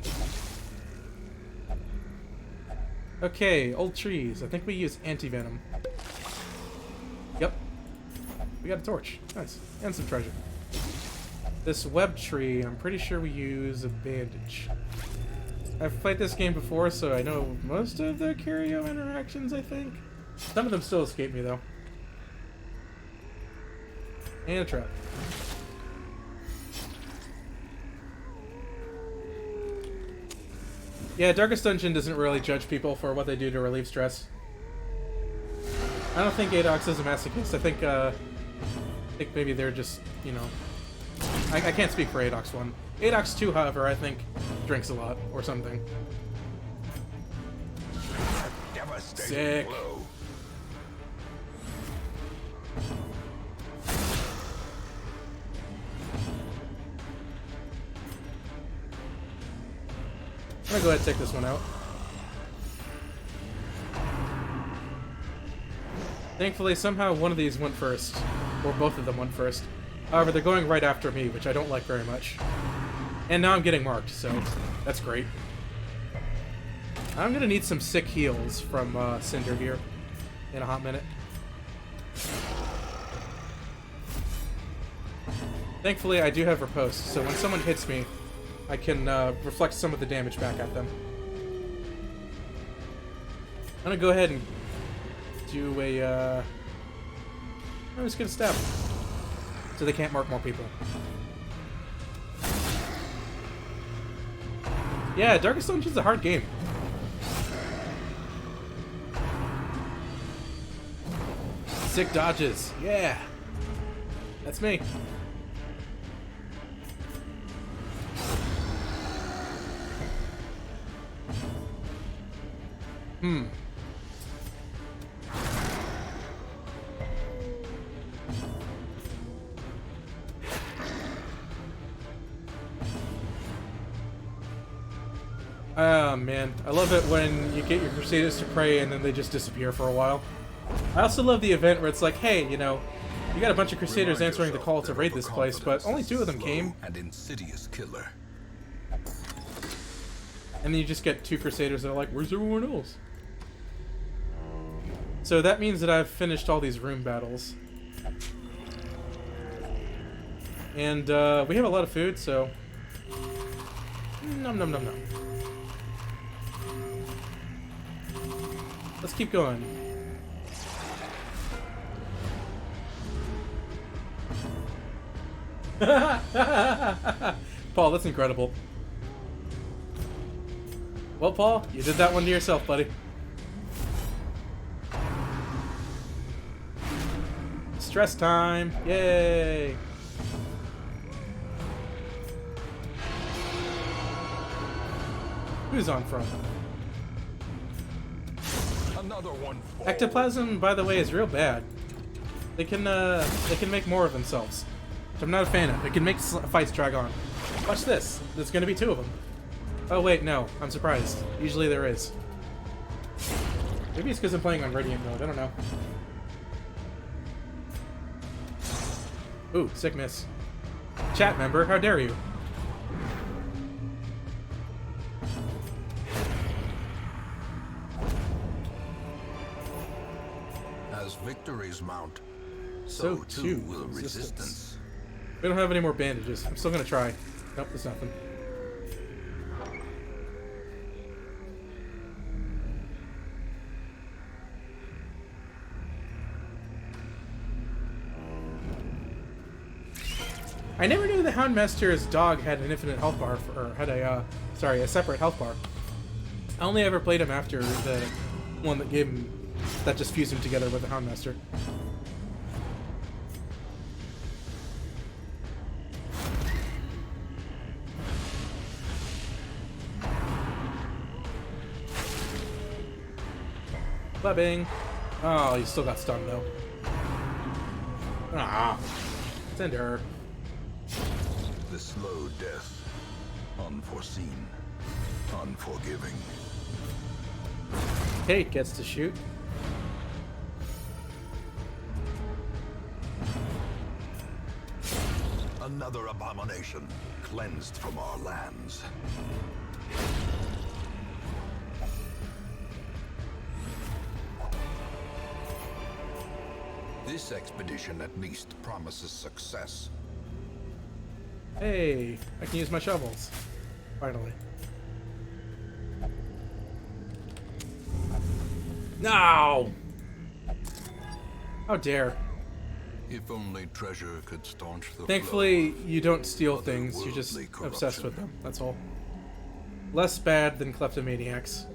Okay, old trees. I think we use anti-venom. Yep. We got a torch. Nice. And some treasure. This web tree, I'm pretty sure we use a bandage. I've played this game before, so I know most of the curio interactions, I think. Some of them still escape me, though. And a trap. Yeah, Darkest Dungeon doesn't really judge people for what they do to relieve stress. I don't think ADOX is a masochist. I think maybe they're just, you know... I can't speak for ADOX 1. ADOX 2, however, I think drinks a lot, or something. Devastating Sick. blow. I'm gonna go ahead and take this one out. Thankfully, somehow one of these went first. Or both of them went first. However, they're going right after me, which I don't like very much. And now I'm getting marked, so that's great. I'm gonna need some sick heals from Cinder here in a hot minute. Thankfully, I do have riposte, so when someone hits me, I can reflect some of the damage back at them. I'm gonna go ahead and do a... I'm just gonna stab them, so they can't mark more people. Yeah, Darkest Dungeon's a hard game. Sick dodges. Yeah. That's me. Oh man, I love it when you get your Crusaders to pray and then they just disappear for a while. I also love the event where it's like, hey, you know, you got a bunch of Crusaders Remind answering the yourself call to that raid this place, but overconfidence only is 2 of them slow came, and insidious killer. and then you just get 2 Crusaders that are like, where's everyone else? So that means that I've finished all these room battles. And we have a lot of food, so... Nom nom nom nom. Let's keep going. Paul, that's incredible. Well, Paul, you did that one to yourself, buddy. Stress time. Yay. Who's on front? Another one. Ectoplasm, by the way, is real bad. They can make more of themselves, which I'm not a fan of. It can make fights drag on. Watch this. There's gonna be 2 of them. Oh wait, no. I'm surprised. Usually there is. Maybe it's because I'm playing on Radiant mode. I don't know. Ooh, sick miss. Chat member, how dare you? As victories mount, So so too too will resistance. resistance. We don't have any more bandages. I'm still gonna try. Nope, there's nothing. I never knew the Houndmaster's dog had an infinite health bar, or had a separate health bar. I only ever played him after the one that gave him, that just fused him together with the Houndmaster. Clubbing. Oh, you still got stunned though. Ah, send her. The slow death, unforeseen, unforgiving. Kate gets to shoot. Another abomination cleansed from our lands. This expedition at least promises success. Hey, I can use my shovels. Finally. No! How dare. If only treasure could staunch the Thankfully, flow of you don't steal things, you're just otherworldly obsessed with corruption. them, that's all. Less bad than kleptomaniacs.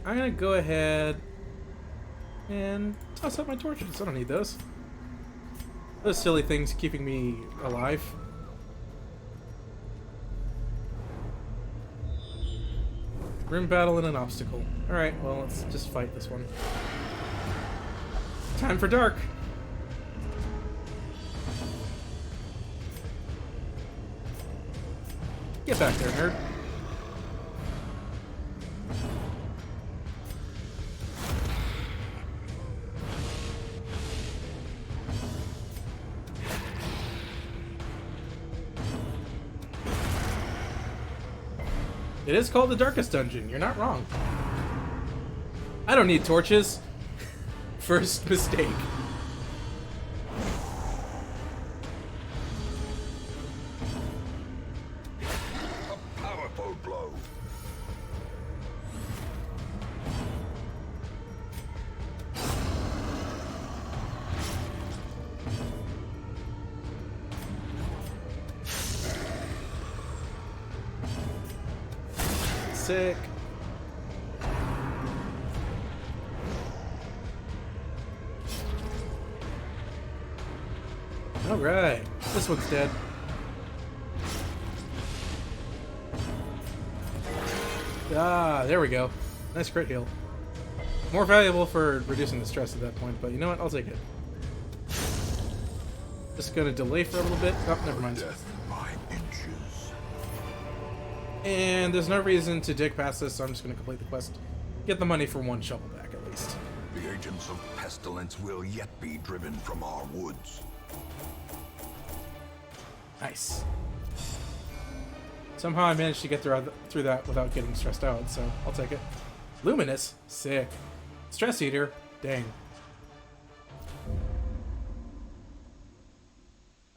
I'm gonna go ahead and toss up my torches. I don't need those. Those silly things keeping me alive. Grim battle and an obstacle. Alright, well, let's just fight this one. Time for dark! Get back there, nerd. It is called the Darkest Dungeon. You're not wrong. I don't need torches. First mistake. A powerful blow. Sick. Alright. This one's dead. Ah, there we go. Nice crit heal. More valuable for reducing the stress at that point, but you know what? I'll take it. Just gonna delay for a little bit. Oh, never mind. Death by inches. And there's no reason to dig past this, so I'm just gonna complete the quest. Get the money for one shovel back, at least. The agents of pestilence will yet be driven from our woods. Nice. Somehow I managed to get through that without getting stressed out, so I'll take it. Luminous? Sick. Stress Eater? Dang.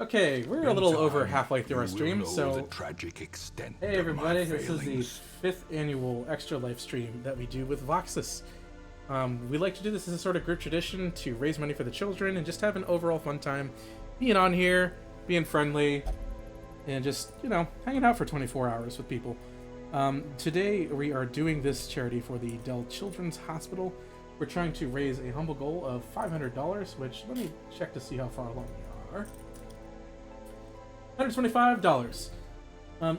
Okay, we're a little over halfway through our stream, so... The tragic extent Hey of my everybody, this is the failings. 5th annual Extra Life stream that we do with Voxus. We like to do this as a sort of group tradition to raise money for the children and just have an overall fun time being on here. being friendly, and just, you know, hanging out for 24 hours with people. Today we are doing this charity for the Dell Children's Hospital. We're trying to raise a humble goal of $500, which, let me check to see how far along we are. $125.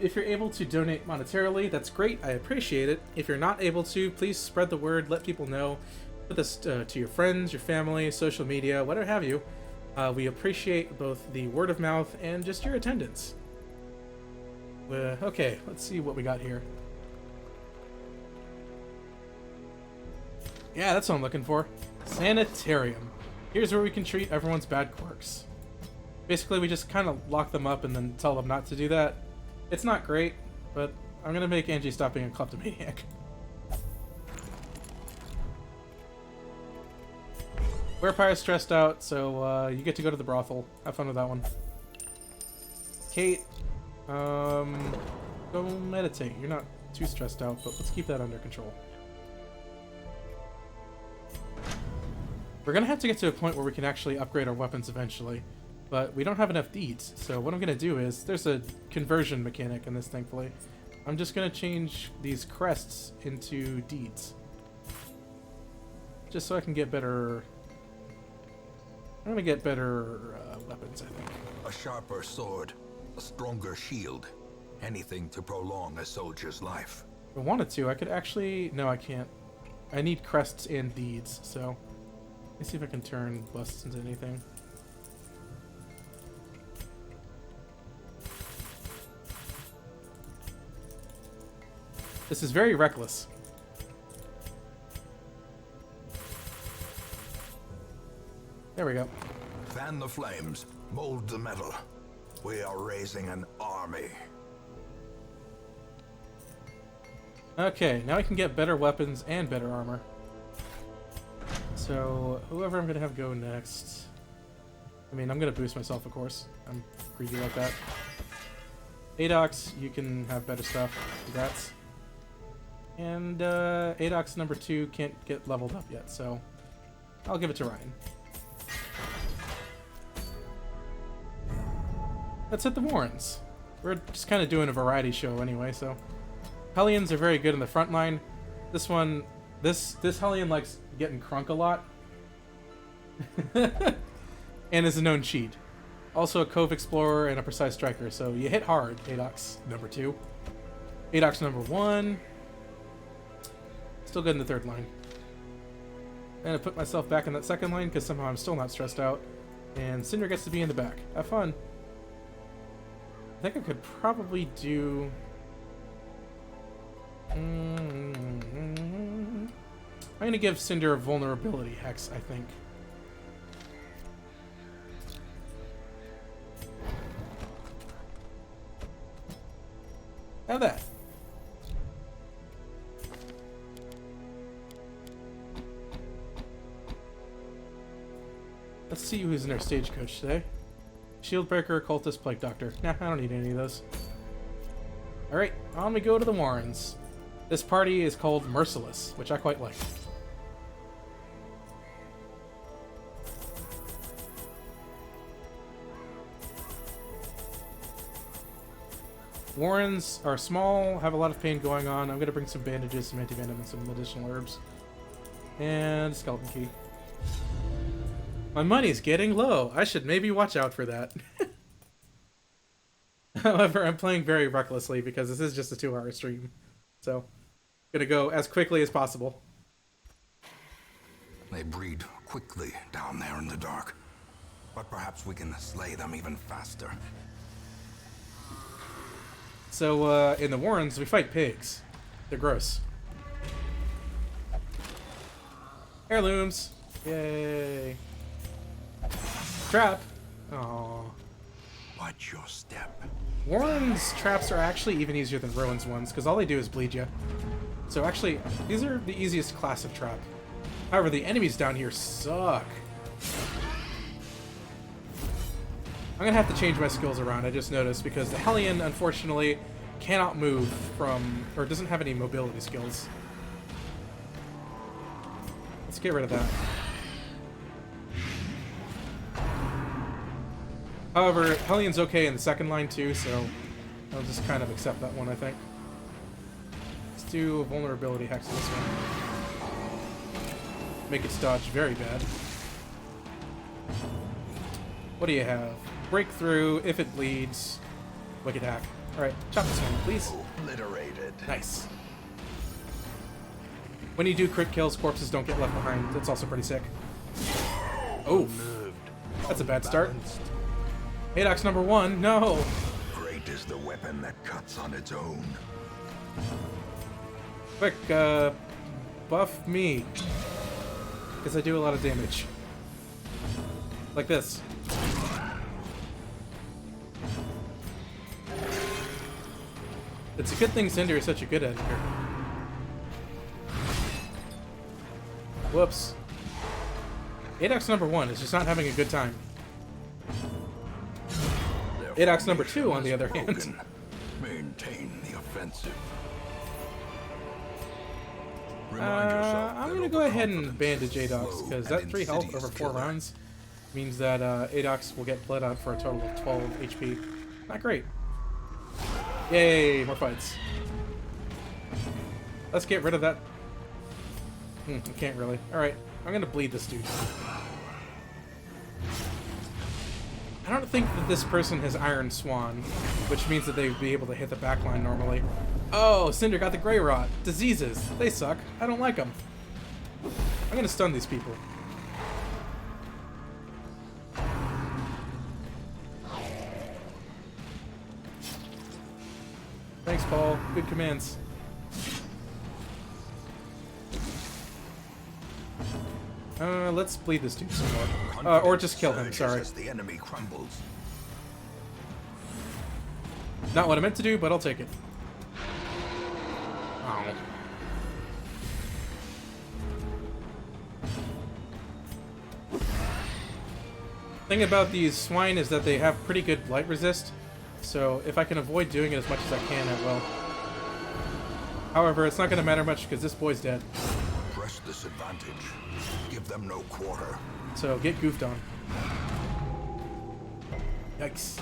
If you're able to donate monetarily, that's great. I appreciate it. If you're not able to, please spread the word. Let people know. Put this to your friends, your family, social media, whatever have you. We appreciate both the word of mouth and just your attendance. Okay, let's see what we got here. Yeah, that's what I'm looking for. Sanitarium. Here's where we can treat everyone's bad quirks. Basically, we just kind of lock them up and then tell them not to do that. It's not great, but I'm gonna make Angie stop being a kleptomaniac. Werepire's stressed out, so you get to go to the brothel. Have fun with that one. Kate, go meditate. You're not too stressed out, but let's keep that under control. We're gonna have to get to a point where we can actually upgrade our weapons eventually, but we don't have enough deeds. So what I'm gonna do is, there's a conversion mechanic in this, thankfully. I'm just gonna change these crests into deeds, just so I can get better. I'm gonna get better weapons, I think. A sharper sword, a stronger shield, anything to prolong a soldier's life. If I wanted to, I could actually... No, I can't. I need crests and deeds, so... Let's see if I can turn busts into anything. This is very reckless. There we go. Fan the flames, mold the metal. We are raising an army. Okay, now I can get better weapons and better armor. So, whoever I'm gonna have go next... I mean, I'm gonna boost myself, of course. I'm greedy like that. Adox, you can have better stuff. Congrats. And, Adox number 2 can't get leveled up yet, so... I'll give it to Ryan. Let's hit the Warrens. We're just kind of doing a variety show anyway, so... Hellions are very good in the front line. This one... This Hellion likes getting crunk a lot. And is a known cheat. Also a Cove Explorer and a Precise Striker, so you hit hard, Adox number 2. Adox number 1. Still good in the third line. I'm gonna put myself back in that second line because somehow I'm still not stressed out. And Cinder gets to be in the back. Have fun. I think I could probably do... I'm gonna give Cinder a vulnerability hex, I think. Have that. Let's see who's in our stagecoach today. Shieldbreaker, Cultist, Plague Doctor. Nah, I don't need any of those. Alright, on we go to the Warrens. This party is called Merciless, which I quite like. Warrens are small, have a lot of pain going on. I'm going to bring some bandages, some anti-venom, and some medicinal herbs. And skeleton key. My money's getting low. I should maybe watch out for that. However, I'm playing very recklessly because this is just a 2-hour stream. So, gonna go as quickly as possible. They breed quickly down there in the dark. But perhaps we can slay them even faster. So, in the Warrens, we fight pigs. They're gross. Heirlooms. Yay. Trap. Aww. Watch your step. Warren's traps are actually even easier than Rowan's ones, because all they do is bleed you. So actually, these are the easiest class of trap. However, the enemies down here suck. I'm gonna have to change my skills around, I just noticed, because the Hellion, unfortunately, cannot move from, or doesn't have any mobility skills. Let's get rid of that. However, Hellion's okay in the second line too, so I'll just kind of accept that one, I think. Let's do a vulnerability hex on this one. Make its dodge very bad. What do you have? Breakthrough, if it bleeds. Wicked hack. Alright, chop this one, please. Obliterated. Nice. When you do crit kills, corpses don't get left behind. That's also pretty sick. Oh, that's a bad start. Aadox number 1, no! Great is the weapon that cuts on its own. Quick, buff me. Because I do a lot of damage. Like this. It's a good thing Cinder is such a good editor. Whoops. Aadox number 1 is just not having a good time. Aadox number 2, on the other hand. Maintain the offensive. I'm gonna go ahead and bandage Aadox, because that 3 health over 4 rounds means that Aadox will get bled out for a total of 12 HP. Not great. Yay, more fights. Let's get rid of that. I can't really. Alright, I'm gonna bleed this dude. I don't think that this person has Iron Swan, which means that they'd be able to hit the backline normally. Oh, Cinder got the Grey Rot. Diseases. They suck. I don't like them. I'm gonna stun these people. Thanks, Paul. Good commands. Let's bleed this dude some more. Or just kill him, sorry. As the enemy crumbles. Not what I meant to do, but I'll take it. Ow. Thing about these swine is that they have pretty good light resist, so if I can avoid doing it as much as I can, I will. However, it's not going to matter much because this boy's dead. Press this advantage. Give them no quarter. So get goofed on. Yikes.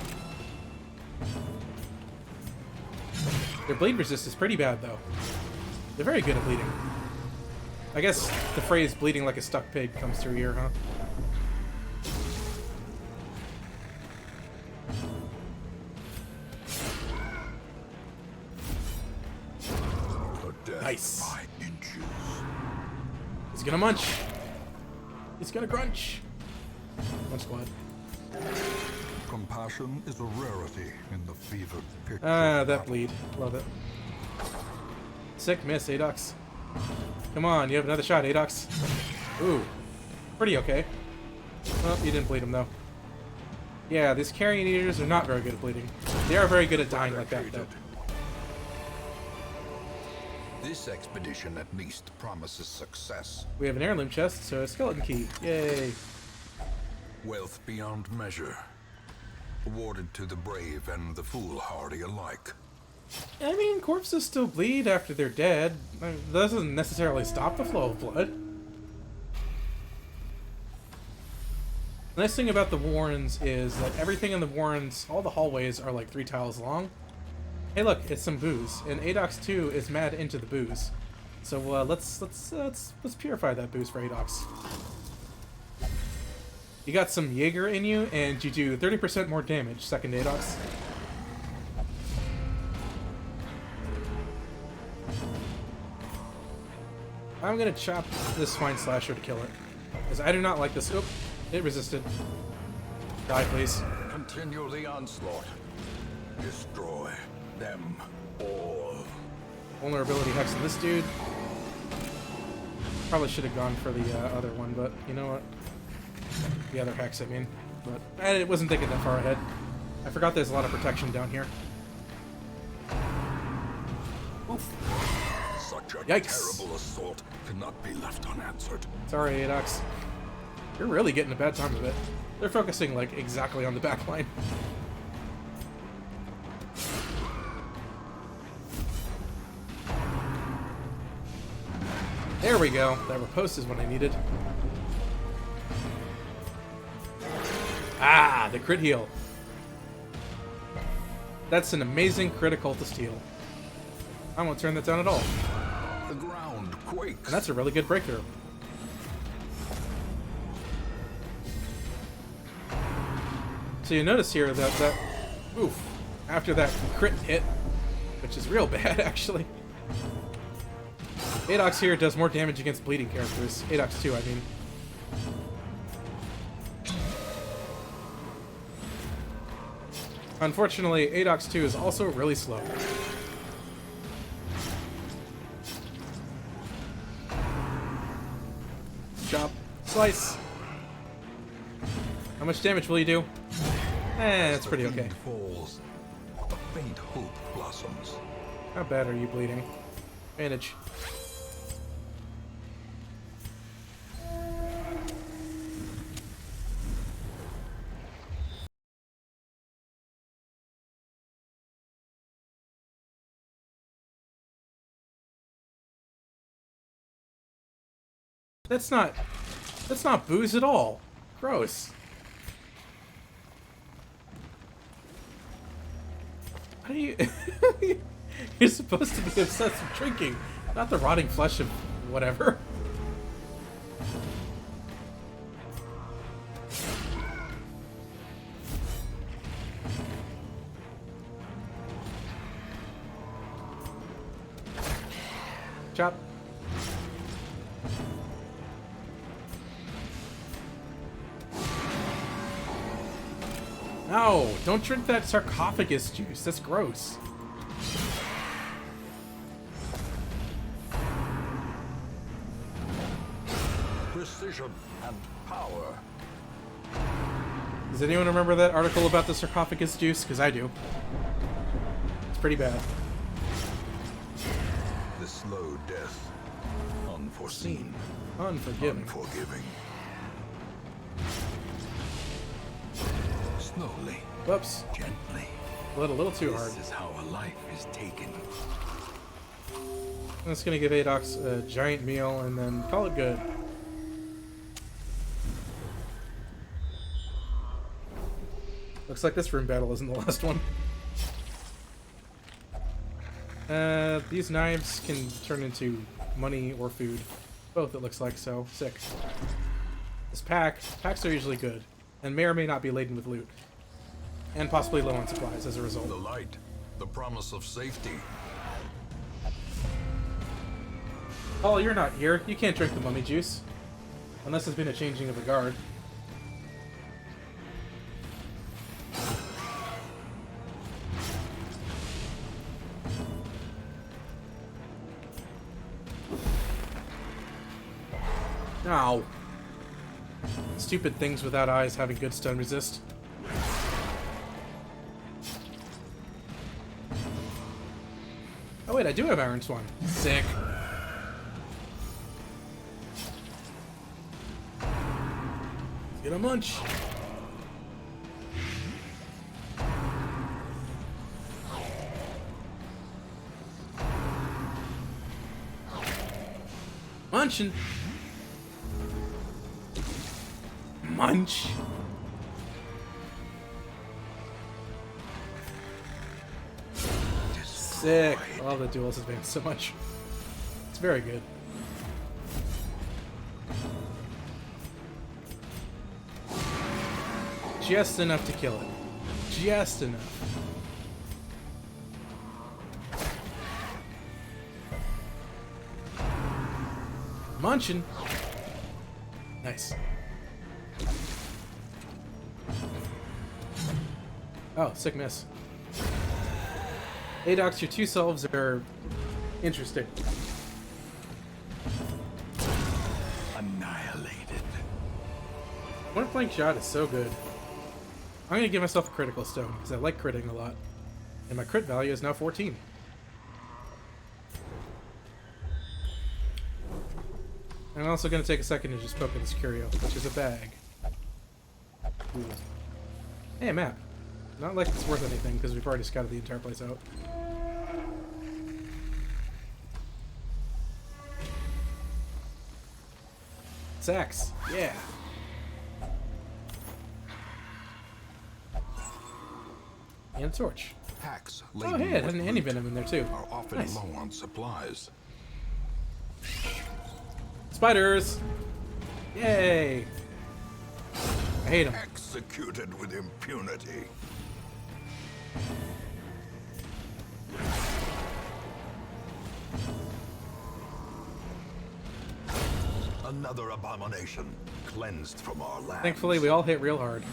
Their bleed resist is pretty bad, though. They're very good at bleeding. I guess the phrase bleeding like a stuck pig comes through here, huh? Nice. By inches. He's gonna munch. He's gonna crunch. One squad. Compassion is a rarity in the fevered picture. Ah, that bleed. Love it. Sick miss, Aadox. Come on, you have another shot, Aadox. Ooh. Pretty okay. Well, you didn't bleed him, though. Yeah, these carrion eaters are not very good at bleeding. They are very good at dying like that, though. This expedition at least promises success. We have an heirloom chest, so a skeleton key. Yay. Wealth beyond measure. Awarded to the brave and the foolhardy alike. I mean, corpses still bleed after they're dead. That doesn't necessarily stop the flow of blood. The nice thing about the Warrens is that everything in the Warrens, all the hallways are like 3 tiles long. Hey look, it's some booze, and Aadox 2 is mad into the booze. So let's purify that booze for Aadox. You got some Jaeger in you, and you do 30% more damage, second Aadox. I'm gonna chop this Swine Slasher to kill it. Because I do not like this. Oop, it resisted. Die, please. Continue the onslaught. Destroy them all. Vulnerability hex to this dude. Probably should have gone for the other one, but you know what? The other hex, I mean. But I wasn't thinking that far ahead. I forgot there's a lot of protection down here. Oof. Such a Yikes. terrible assault cannot be left unanswered. Sorry, Aadox. You're really getting a bad time of it. They're focusing, like, exactly on the back line. There we go. That riposte is what I needed. Ah, the crit heal. That's an amazing critical to steal. I won't turn that down at all. The ground quakes. And that's a really good breakthrough. So you notice here that oof, after that crit hit, which is real bad actually. Aadox here does more damage against bleeding characters. Aadox 2, I mean. Unfortunately, Aadox 2 is also really slow. Chop. Slice. How much damage will you do? It's pretty okay. Falls. A faint hope blossoms. How bad are you bleeding? Manage. That's not booze at all. Gross. How do you... You're supposed to be obsessed with drinking, not the rotting flesh of whatever. Chop. No, don't drink that sarcophagus juice. That's gross. Precision and power. Does anyone remember that article about the sarcophagus juice? Because I do. It's pretty bad. The slow death. Unforeseen. Unforgiving. Unforgiving. Slowly. Whoops. Gently. A little too hard. This is how a life is taken. I'm just gonna give Aadox a giant meal and then call it good. Looks like this room battle isn't the last one. These knives can turn into money or food. Both, it looks like, so sick. This packs are usually good, and may or may not be laden with loot. And possibly low on supplies as a result. The light. The promise of safety. Oh, you're not here. You can't drink the mummy juice. Unless there's been a changing of the guard. Ow. Stupid things without eyes having good stun resist. Oh wait, I do have Iron Swan. Sick. Get a munch. Munchin'. Munch. Sick. Oh, the duels advance so much. It's very good. Just enough to kill it. Just enough. Munchin'. Nice. Oh, sick miss. Aadox, your two selves are interesting. Annihilated. Point blank shot is so good. I'm gonna give myself a critical stone because I like critting a lot. And my crit value is now 14. And I'm also gonna take a second to just poke at this curio, which is a bag. Ooh. Hey, a map. Not like it's worth anything because we've already scouted the entire place out. Sax, yeah. And a torch. Packs Oh, laden hey, it had with an loot anti-venom in there too. are often Nice. low on supplies. Spiders! Yay! I hate them. Executed with impunity. Another abomination cleansed from our land. Thankfully, we all hit real hard.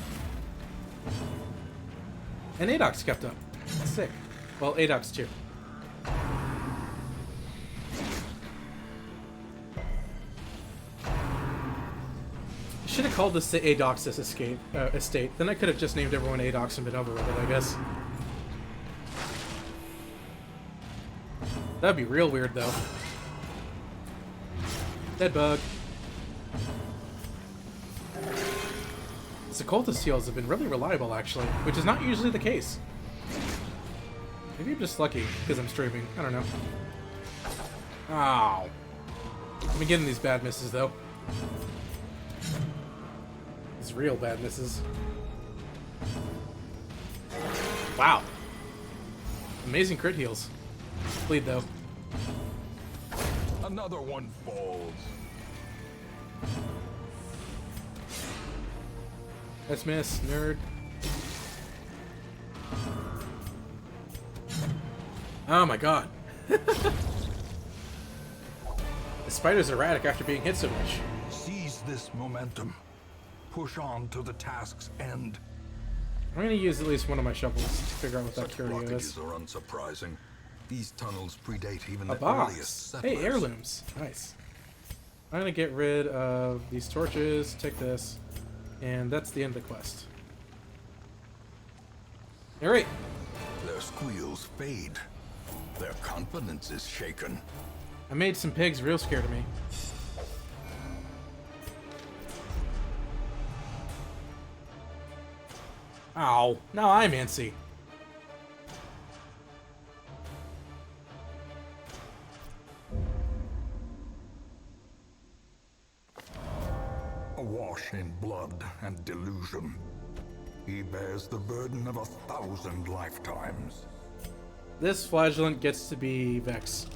And Adox kept up. Sick. Well, Adox too. Should have called this the Adoxus estate. Then I could have just named everyone Adox and been over with it, I guess. That'd be real weird, though. Dead bug. The cultist heals have been really reliable, actually, which is not usually the case. Maybe I'm just lucky because I'm streaming. I don't know. Ow. I've been getting these bad misses, though. These real bad misses. Wow. Amazing crit heals. Bleed, though. Another one falls. Let's miss, nerd. Oh my god. The spider's erratic after being hit so much. Seize this momentum. Push on to the task's end. I'm gonna use at least one of my shovels to figure out what that Such curio blockages is. are unsurprising. These tunnels predate even A the box. earliest settlers. Hey, heirlooms. Nice. I'm gonna get rid of these torches, take this, and that's the end of the quest. Alright. Their squeals fade. Their confidence is shaken. I made some pigs real scared of me. Ow. Now I'm antsy. Awash in blood and delusion, he bears the burden of 1,000 lifetimes. This flagellant gets to be Vex.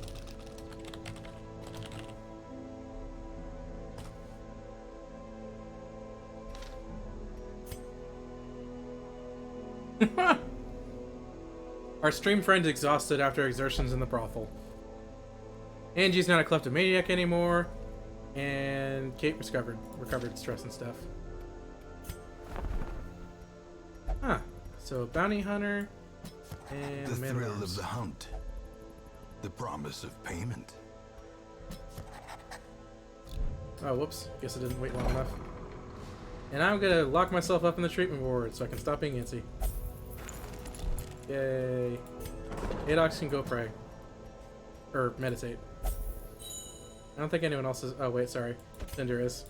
Our stream friend exhausted after exertions in the brothel. Angie's not a kleptomaniac anymore. And Kate recovered stress and stuff. Huh. So bounty hunter and The man thrill at of arms. the hunt. The promise of payment. Oh, whoops. Guess I didn't wait long enough. And I'm gonna lock myself up in the treatment ward so I can stop being antsy. Yay. Adox can go pray. Or meditate. I don't think anyone else is. Oh, wait, sorry. Cinder is.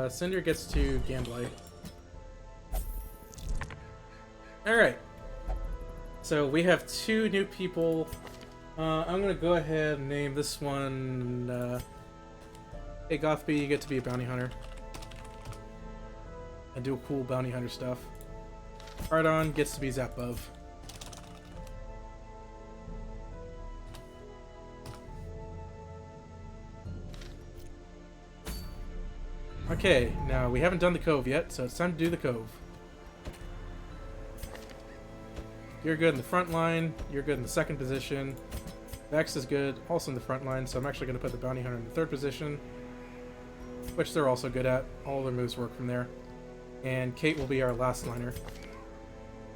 Cinder gets to Gamblite. Alright. So we have 2 new people. I'm gonna go ahead and name this one. Hey, Gothby, you get to be a bounty hunter. And do cool bounty hunter stuff. Ardon gets to be Zapbov. Okay, now we haven't done the cove yet, so it's time to do the cove. You're good in the front line, you're good in the second position. Vex is good, also in the front line, so I'm actually going to put the bounty hunter in the third position. Which they're also good at. All their moves work from there. And Kate will be our last liner.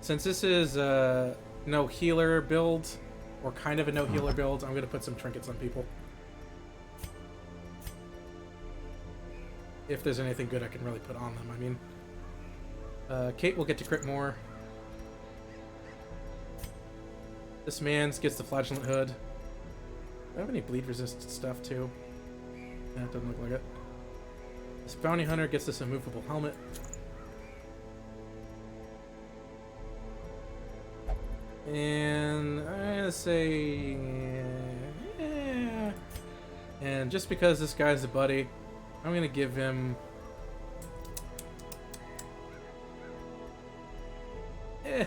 Since this is a no healer build, or kind of a no healer build, I'm going to put some trinkets on people. If there's anything good I can really put on them, I mean. Kate will get to crit more. This man's gets the flagellant hood. Do I have any bleed resistant stuff too? Nah, it doesn't look like it. This bounty hunter gets this immovable helmet. And I'm gonna say, yeah. And just because this guy's a buddy, I'm gonna give him.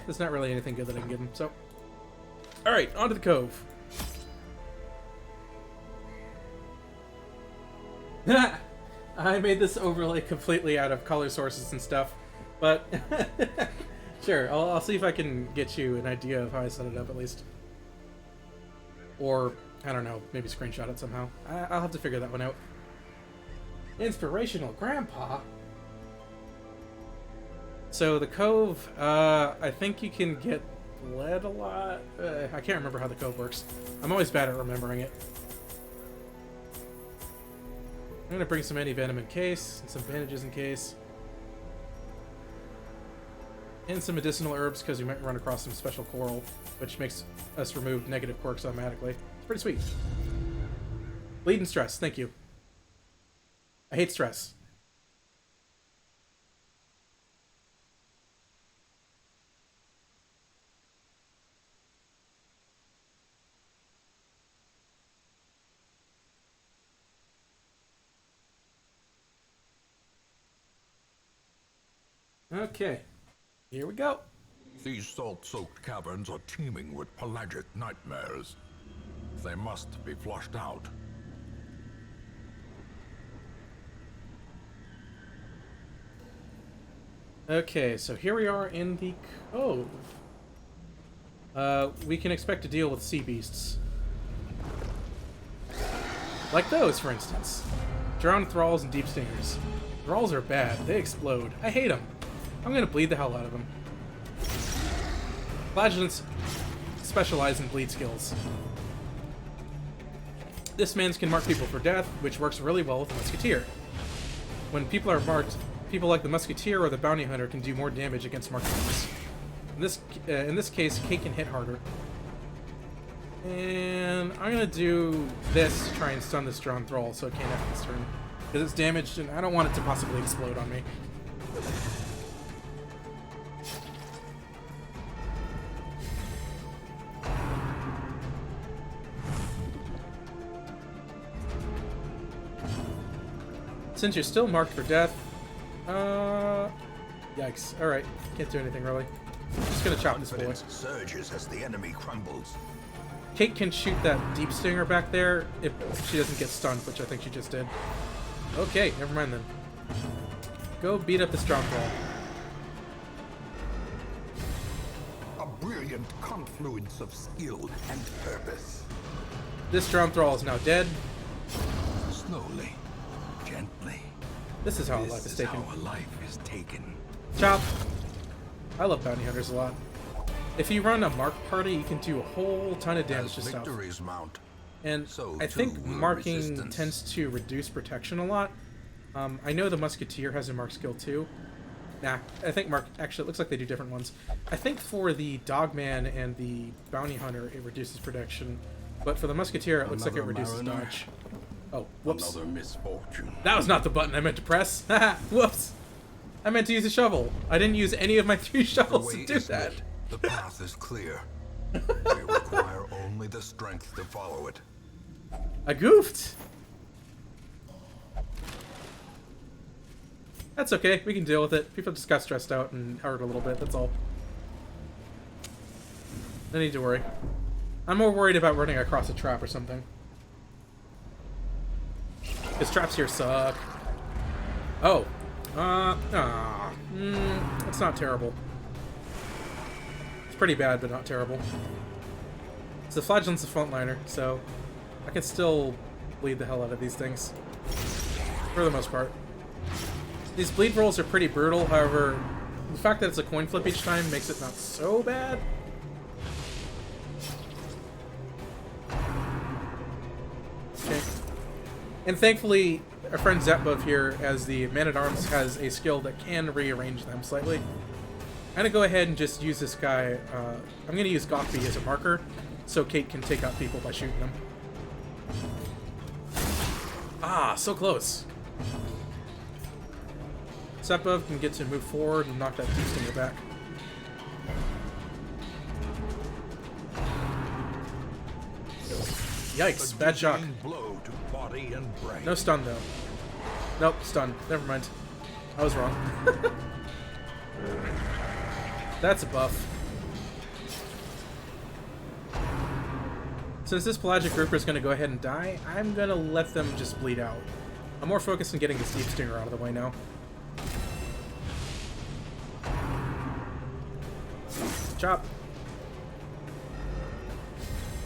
there's not really anything good that I can give him. So, all right, on to the cove. I made this overlay completely out of color sources and stuff, but sure, I'll see if I can get you an idea of how I set it up at least. Or, I don't know, maybe screenshot it somehow. I'll have to figure that one out. Inspirational Grandpa? So the cove, I think you can get bled a lot. I can't remember how the cove works. I'm always bad at remembering it. I'm gonna bring some anti-venom in case, and some bandages in case. And some medicinal herbs, because we might run across some special coral, which makes us remove negative quirks automatically. It's pretty sweet. Bleed and stress, thank you. I hate stress. Okay, here we go. These salt-soaked caverns are teeming with pelagic nightmares. They must be flushed out. Okay, so here we are in the cove. We can expect to deal with sea beasts. Like those, for instance. Drowned thralls and deep stingers. Thralls are bad. They explode. I hate them. I'm gonna bleed the hell out of them. Flagellants specialize in bleed skills. This man's can mark people for death, which works really well with the Musketeer. When people are marked, people like the Musketeer or the Bounty Hunter can do more damage against marked enemies. In this case, Kate can hit harder. And I'm gonna do this to try and stun this Drowned Thrall so it can't have this turn. Because it's damaged and I don't want it to possibly explode on me. Since you're still marked for death, yikes. Alright, can't do anything really. I'm just gonna chop this boy. Surges as the enemy crumbles. Kate can shoot that deep stinger back there if she doesn't get stunned, which I think she just did. Okay, never mind then. Go beat up this Drowned Thrall. A brilliant confluence of skill and purpose. This Drowned Thrall is now dead. Slowly, gently. This is how a life is taken. How a life is taken. Chop! I love bounty hunters a lot. If you run a mark party, you can do a whole ton of damage to As stuff. victories mount, And so I think too will marking resistance. tends to reduce protection a lot. I know the Musketeer has a mark skill too. Nah, I think mark... Actually, it looks like they do different ones. I think for the Dogman and the Bounty Hunter, it reduces protection. But for the Musketeer, it looks like it Another reduces mariner? dodge. Oh, whoops. Another misfortune. That was not the button I meant to press. Whoops. I meant to use a shovel. I didn't use any of my 3 the shovels to way do is that. lit. The path is clear. We require only the strength to follow it. I goofed. That's okay. We can deal with it. People just got stressed out and hurt a little bit. That's all. No need to worry. I'm more worried about running across a trap or something. Because traps here suck. Oh. That's not terrible. It's pretty bad, but not terrible. So the Flagellant's a frontliner, so I can still bleed the hell out of these things. For the most part. These bleed rolls are pretty brutal, however, the fact that it's a coin flip each time makes it not so bad. Okay. And thankfully, our friend Zetbov here, as the Man-at-Arms, has a skill that can rearrange them slightly. I'm gonna go ahead and just use this guy. I'm gonna use Gothby as a marker, so Kate can take out people by shooting them. Ah, so close. Zetbov can get to move forward and knock that deep stinger back. Yikes, bad shock. Dizzying blow to body and brain. No stun, though. Nope, stun. Never mind. I was wrong. That's a buff. Since this pelagic grouper is going to go ahead and die, I'm going to let them just bleed out. I'm more focused on getting the Steep Stinger out of the way now. Chop.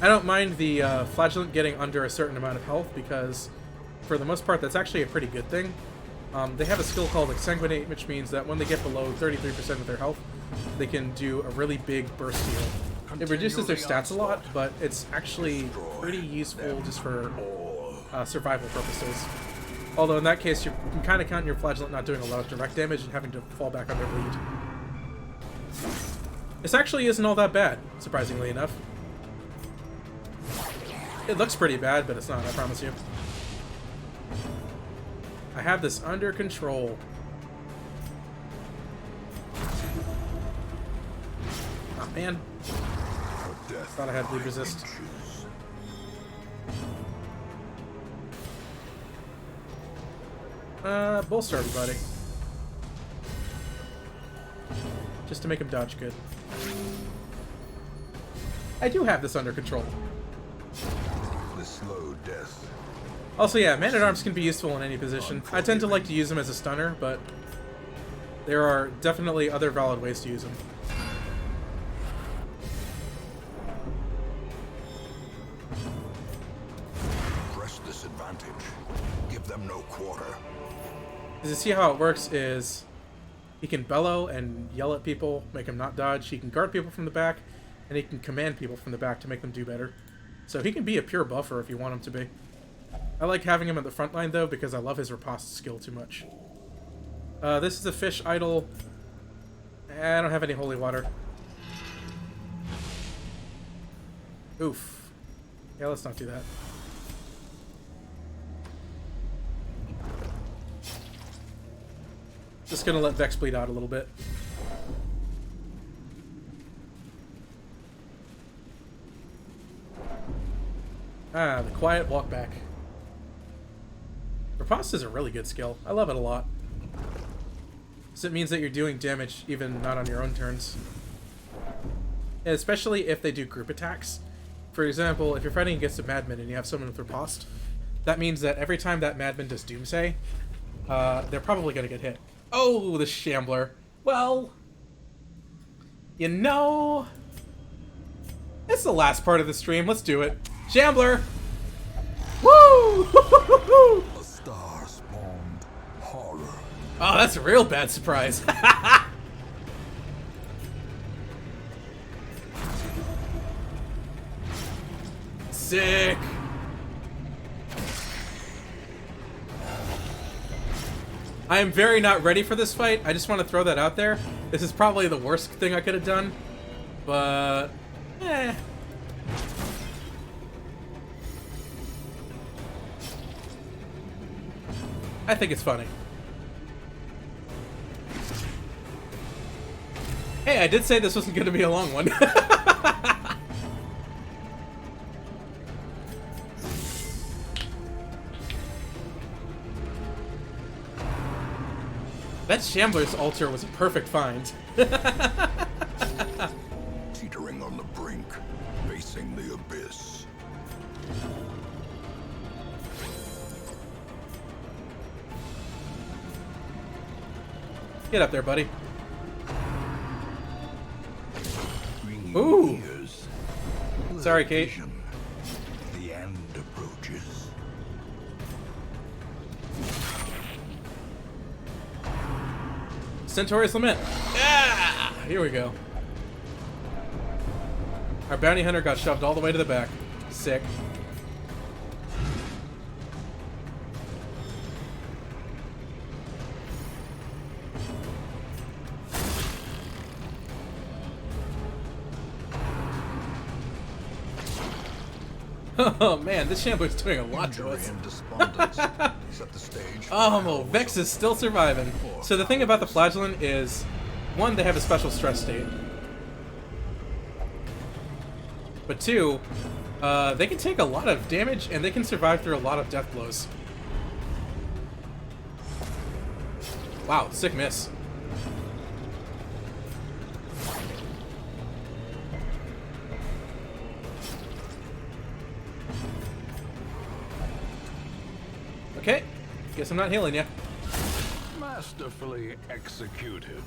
I don't mind the Flagellant getting under a certain amount of health because, for the most part, that's actually a pretty good thing. They have a skill called Exsanguinate, which means that when they get below 33% of their health, they can do a really big burst heal. It reduces their stats a lot, but it's actually pretty useful just for survival purposes. Although in that case, you can kind of count on your Flagellant not doing a lot of direct damage and having to fall back on their bleed. This actually isn't all that bad, surprisingly enough. It looks pretty bad, but it's not, I promise you. I have this under control. Oh man. Thought I had bleed resist. Bolster everybody. Just to make him dodge good. I do have this under control. The slow death. Also, yeah, Man-at-Arms can be useful in any position. I tend to like to use them as a stunner, but there are definitely other valid ways to use them. Press this advantage. Give them no quarter. As you see how it works is he can bellow and yell at people, make them not dodge. He can guard people from the back, and he can command people from the back to make them do better. So he can be a pure buffer if you want him to be. I like having him at the front line, though, because I love his riposte skill too much. This is a fish idol. I don't have any holy water. Oof. Yeah, let's not do that. Just gonna let Vex bleed out a little bit. Ah, the quiet walk back. Riposte is a really good skill. I love it a lot. So it means that you're doing damage even not on your own turns. And especially if they do group attacks. For example, if you're fighting against a Madman and you have someone with Riposte, that means that every time that Madman does Doomsay, they're probably gonna get hit. Oh, the Shambler. Well, you know, it's the last part of the stream. Let's do it. Shambler! Woo! A star spawned horror. Oh, that's a real bad surprise. Sick. I am very not ready for this fight. I just want to throw that out there. This is probably the worst thing I could have done. But, I think it's funny. Hey, I did say this wasn't going to be a long one. That Shambler's altar was a perfect find. Teetering on the brink, facing the abyss. Get up there, buddy. Bringing Ooh. ears. Sorry, Kate. Vision. The end approaches. Centaur's Lament. Yeah! Here we go. Our bounty hunter got shoved all the way to the back. Sick. Oh man, this Shambler's doing a lot to Injury us. and despondence set the stage. Oh, Vex is still surviving. So the thing about the Flagellant is, one, they have a special stress state. But two, they can take a lot of damage and they can survive through a lot of death blows. Wow, sick miss. Guess I'm not healing you. Masterfully executed.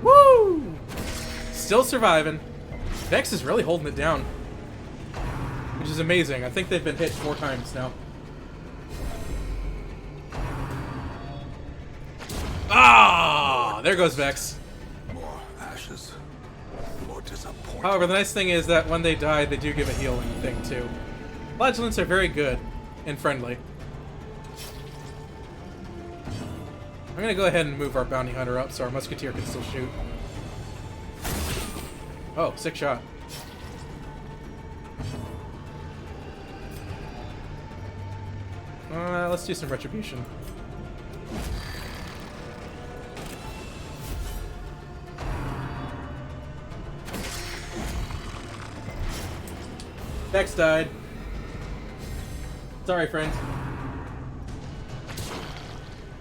Woo! Still surviving. Vex is really holding it down, which is amazing. I think they've been hit 4 times now. Ah! There goes Vex. More ashes. More disappointment. However, the nice thing is that when they die, they do give a healing thing too. Flagellants are very good and friendly. I'm gonna go ahead and move our bounty hunter up so our musketeer can still shoot. Oh, sick shot. Let's do some retribution. Vex died. Sorry, friends.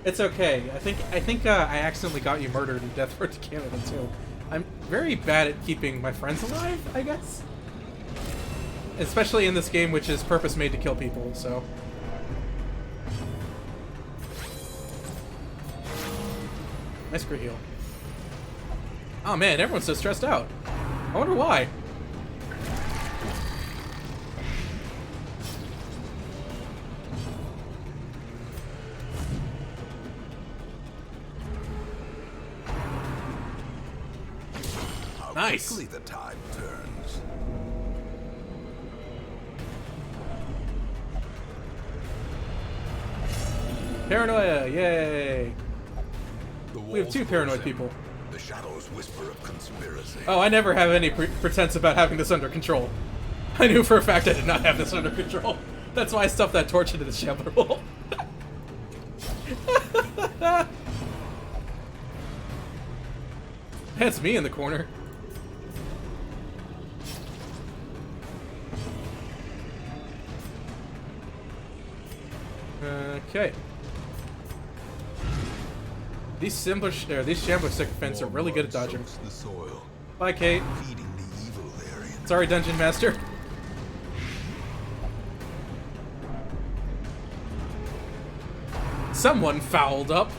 It's okay. I think I accidentally got you murdered in Death Road to Canada too. I'm very bad at keeping my friends alive, I guess. Especially in this game, which is purpose made to kill people, so. Nice crit heal. Oh man, everyone's so stressed out. I wonder why. Nice. Quickly the tide turns. Paranoia, yay! The We have walls 2 paranoid close in. people. The shadows whisper of conspiracy. Oh, I never have any pretense about having this under control. I knew for a fact I did not have this under control. That's why I stuffed that torch into the Shambler hole. That's me in the corner. Okay. These Shambler sycophants are really good at dodging. Soaks the soil, Bye, Kate. feeding the evil therein. Sorry, Dungeon Master. Someone fouled up.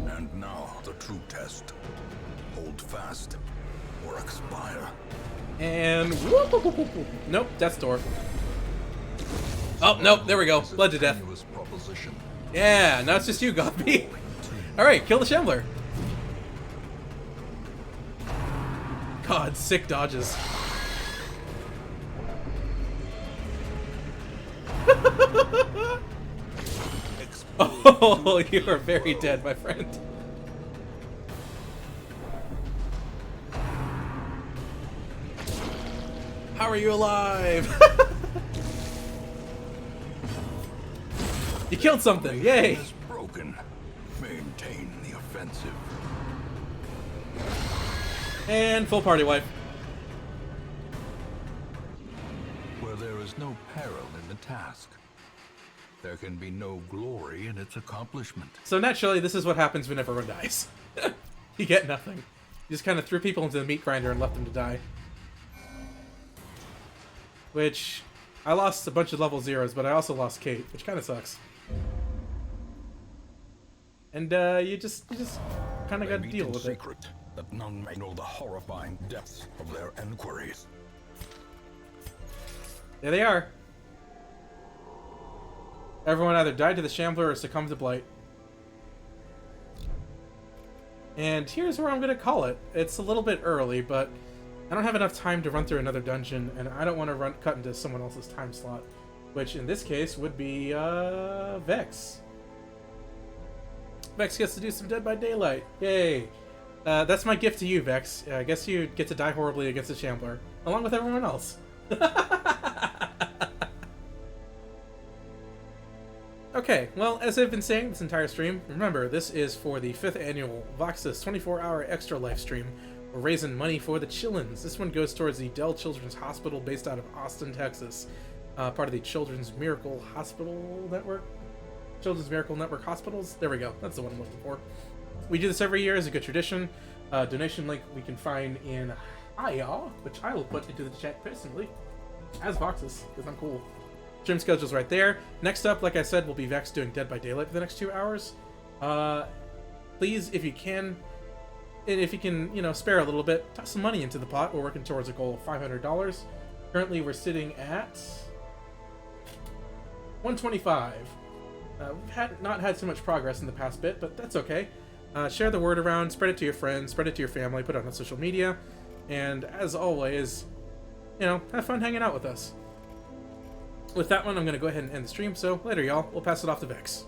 And now the true test. Hold fast or expire. And whoop, whoop, whoop, whoop, whoop. Nope, death's door. Oh, nope, there we go. Bled to death. Tenuous proposition. Yeah, now it's just you, Gothby. Alright, kill the Shambler. God, sick dodges. Oh, you are very dead, my friend. How are you alive? You killed something, yay! Is broken. Maintain the offensive. And full party wipe. Where there is no peril in the task, there can be no glory in its accomplishment. So naturally, this is what happens when everyone dies. You get nothing. You just kind of threw people into the meat grinder and left them to die. Which, I lost a bunch of level 0s, but I also lost Kate, which kind of sucks. And you just kind of got to deal with it. Secret, that none may know the horrifying depths of their enquiries. There they are. Everyone either died to the Shambler or succumbed to Blight. And here's where I'm going to call it. It's a little bit early, but I don't have enough time to run through another dungeon, and I don't want to cut into someone else's time slot, which in this case would be Vex. Vex gets to do some Dead by Daylight. Yay! That's my gift to you, Vex. I guess you get to die horribly against the Shambler, along with everyone else. Okay, well, as I've been saying this entire stream, remember, this is for the 5th annual Voxus 24-hour extra live stream. We're raising money for the Chillins. This one goes towards the Dell Children's Hospital based out of Austin, Texas. Part of the Children's Miracle Hospital Network? Children's Miracle Network Hospitals? There we go. That's the one I'm looking for. We do this every year as a good tradition. Donation link we can find in IR, which I will put into the chat personally, as Voxes, because I'm cool. Stream schedule's right there. Next up, like I said, will be Vex doing Dead by Daylight for the next 2 hours. Please, if you can, spare a little bit, toss some money into the pot. We're working towards a goal of $500. Currently, we're sitting at 125. We've not had so much progress in the past bit, but that's okay. Share the word around, spread it to your friends, spread it to your family, put it on social media, and as always, have fun hanging out with us. With that one, I'm going to go ahead and end the stream, so later, y'all. We'll pass it off to Vex.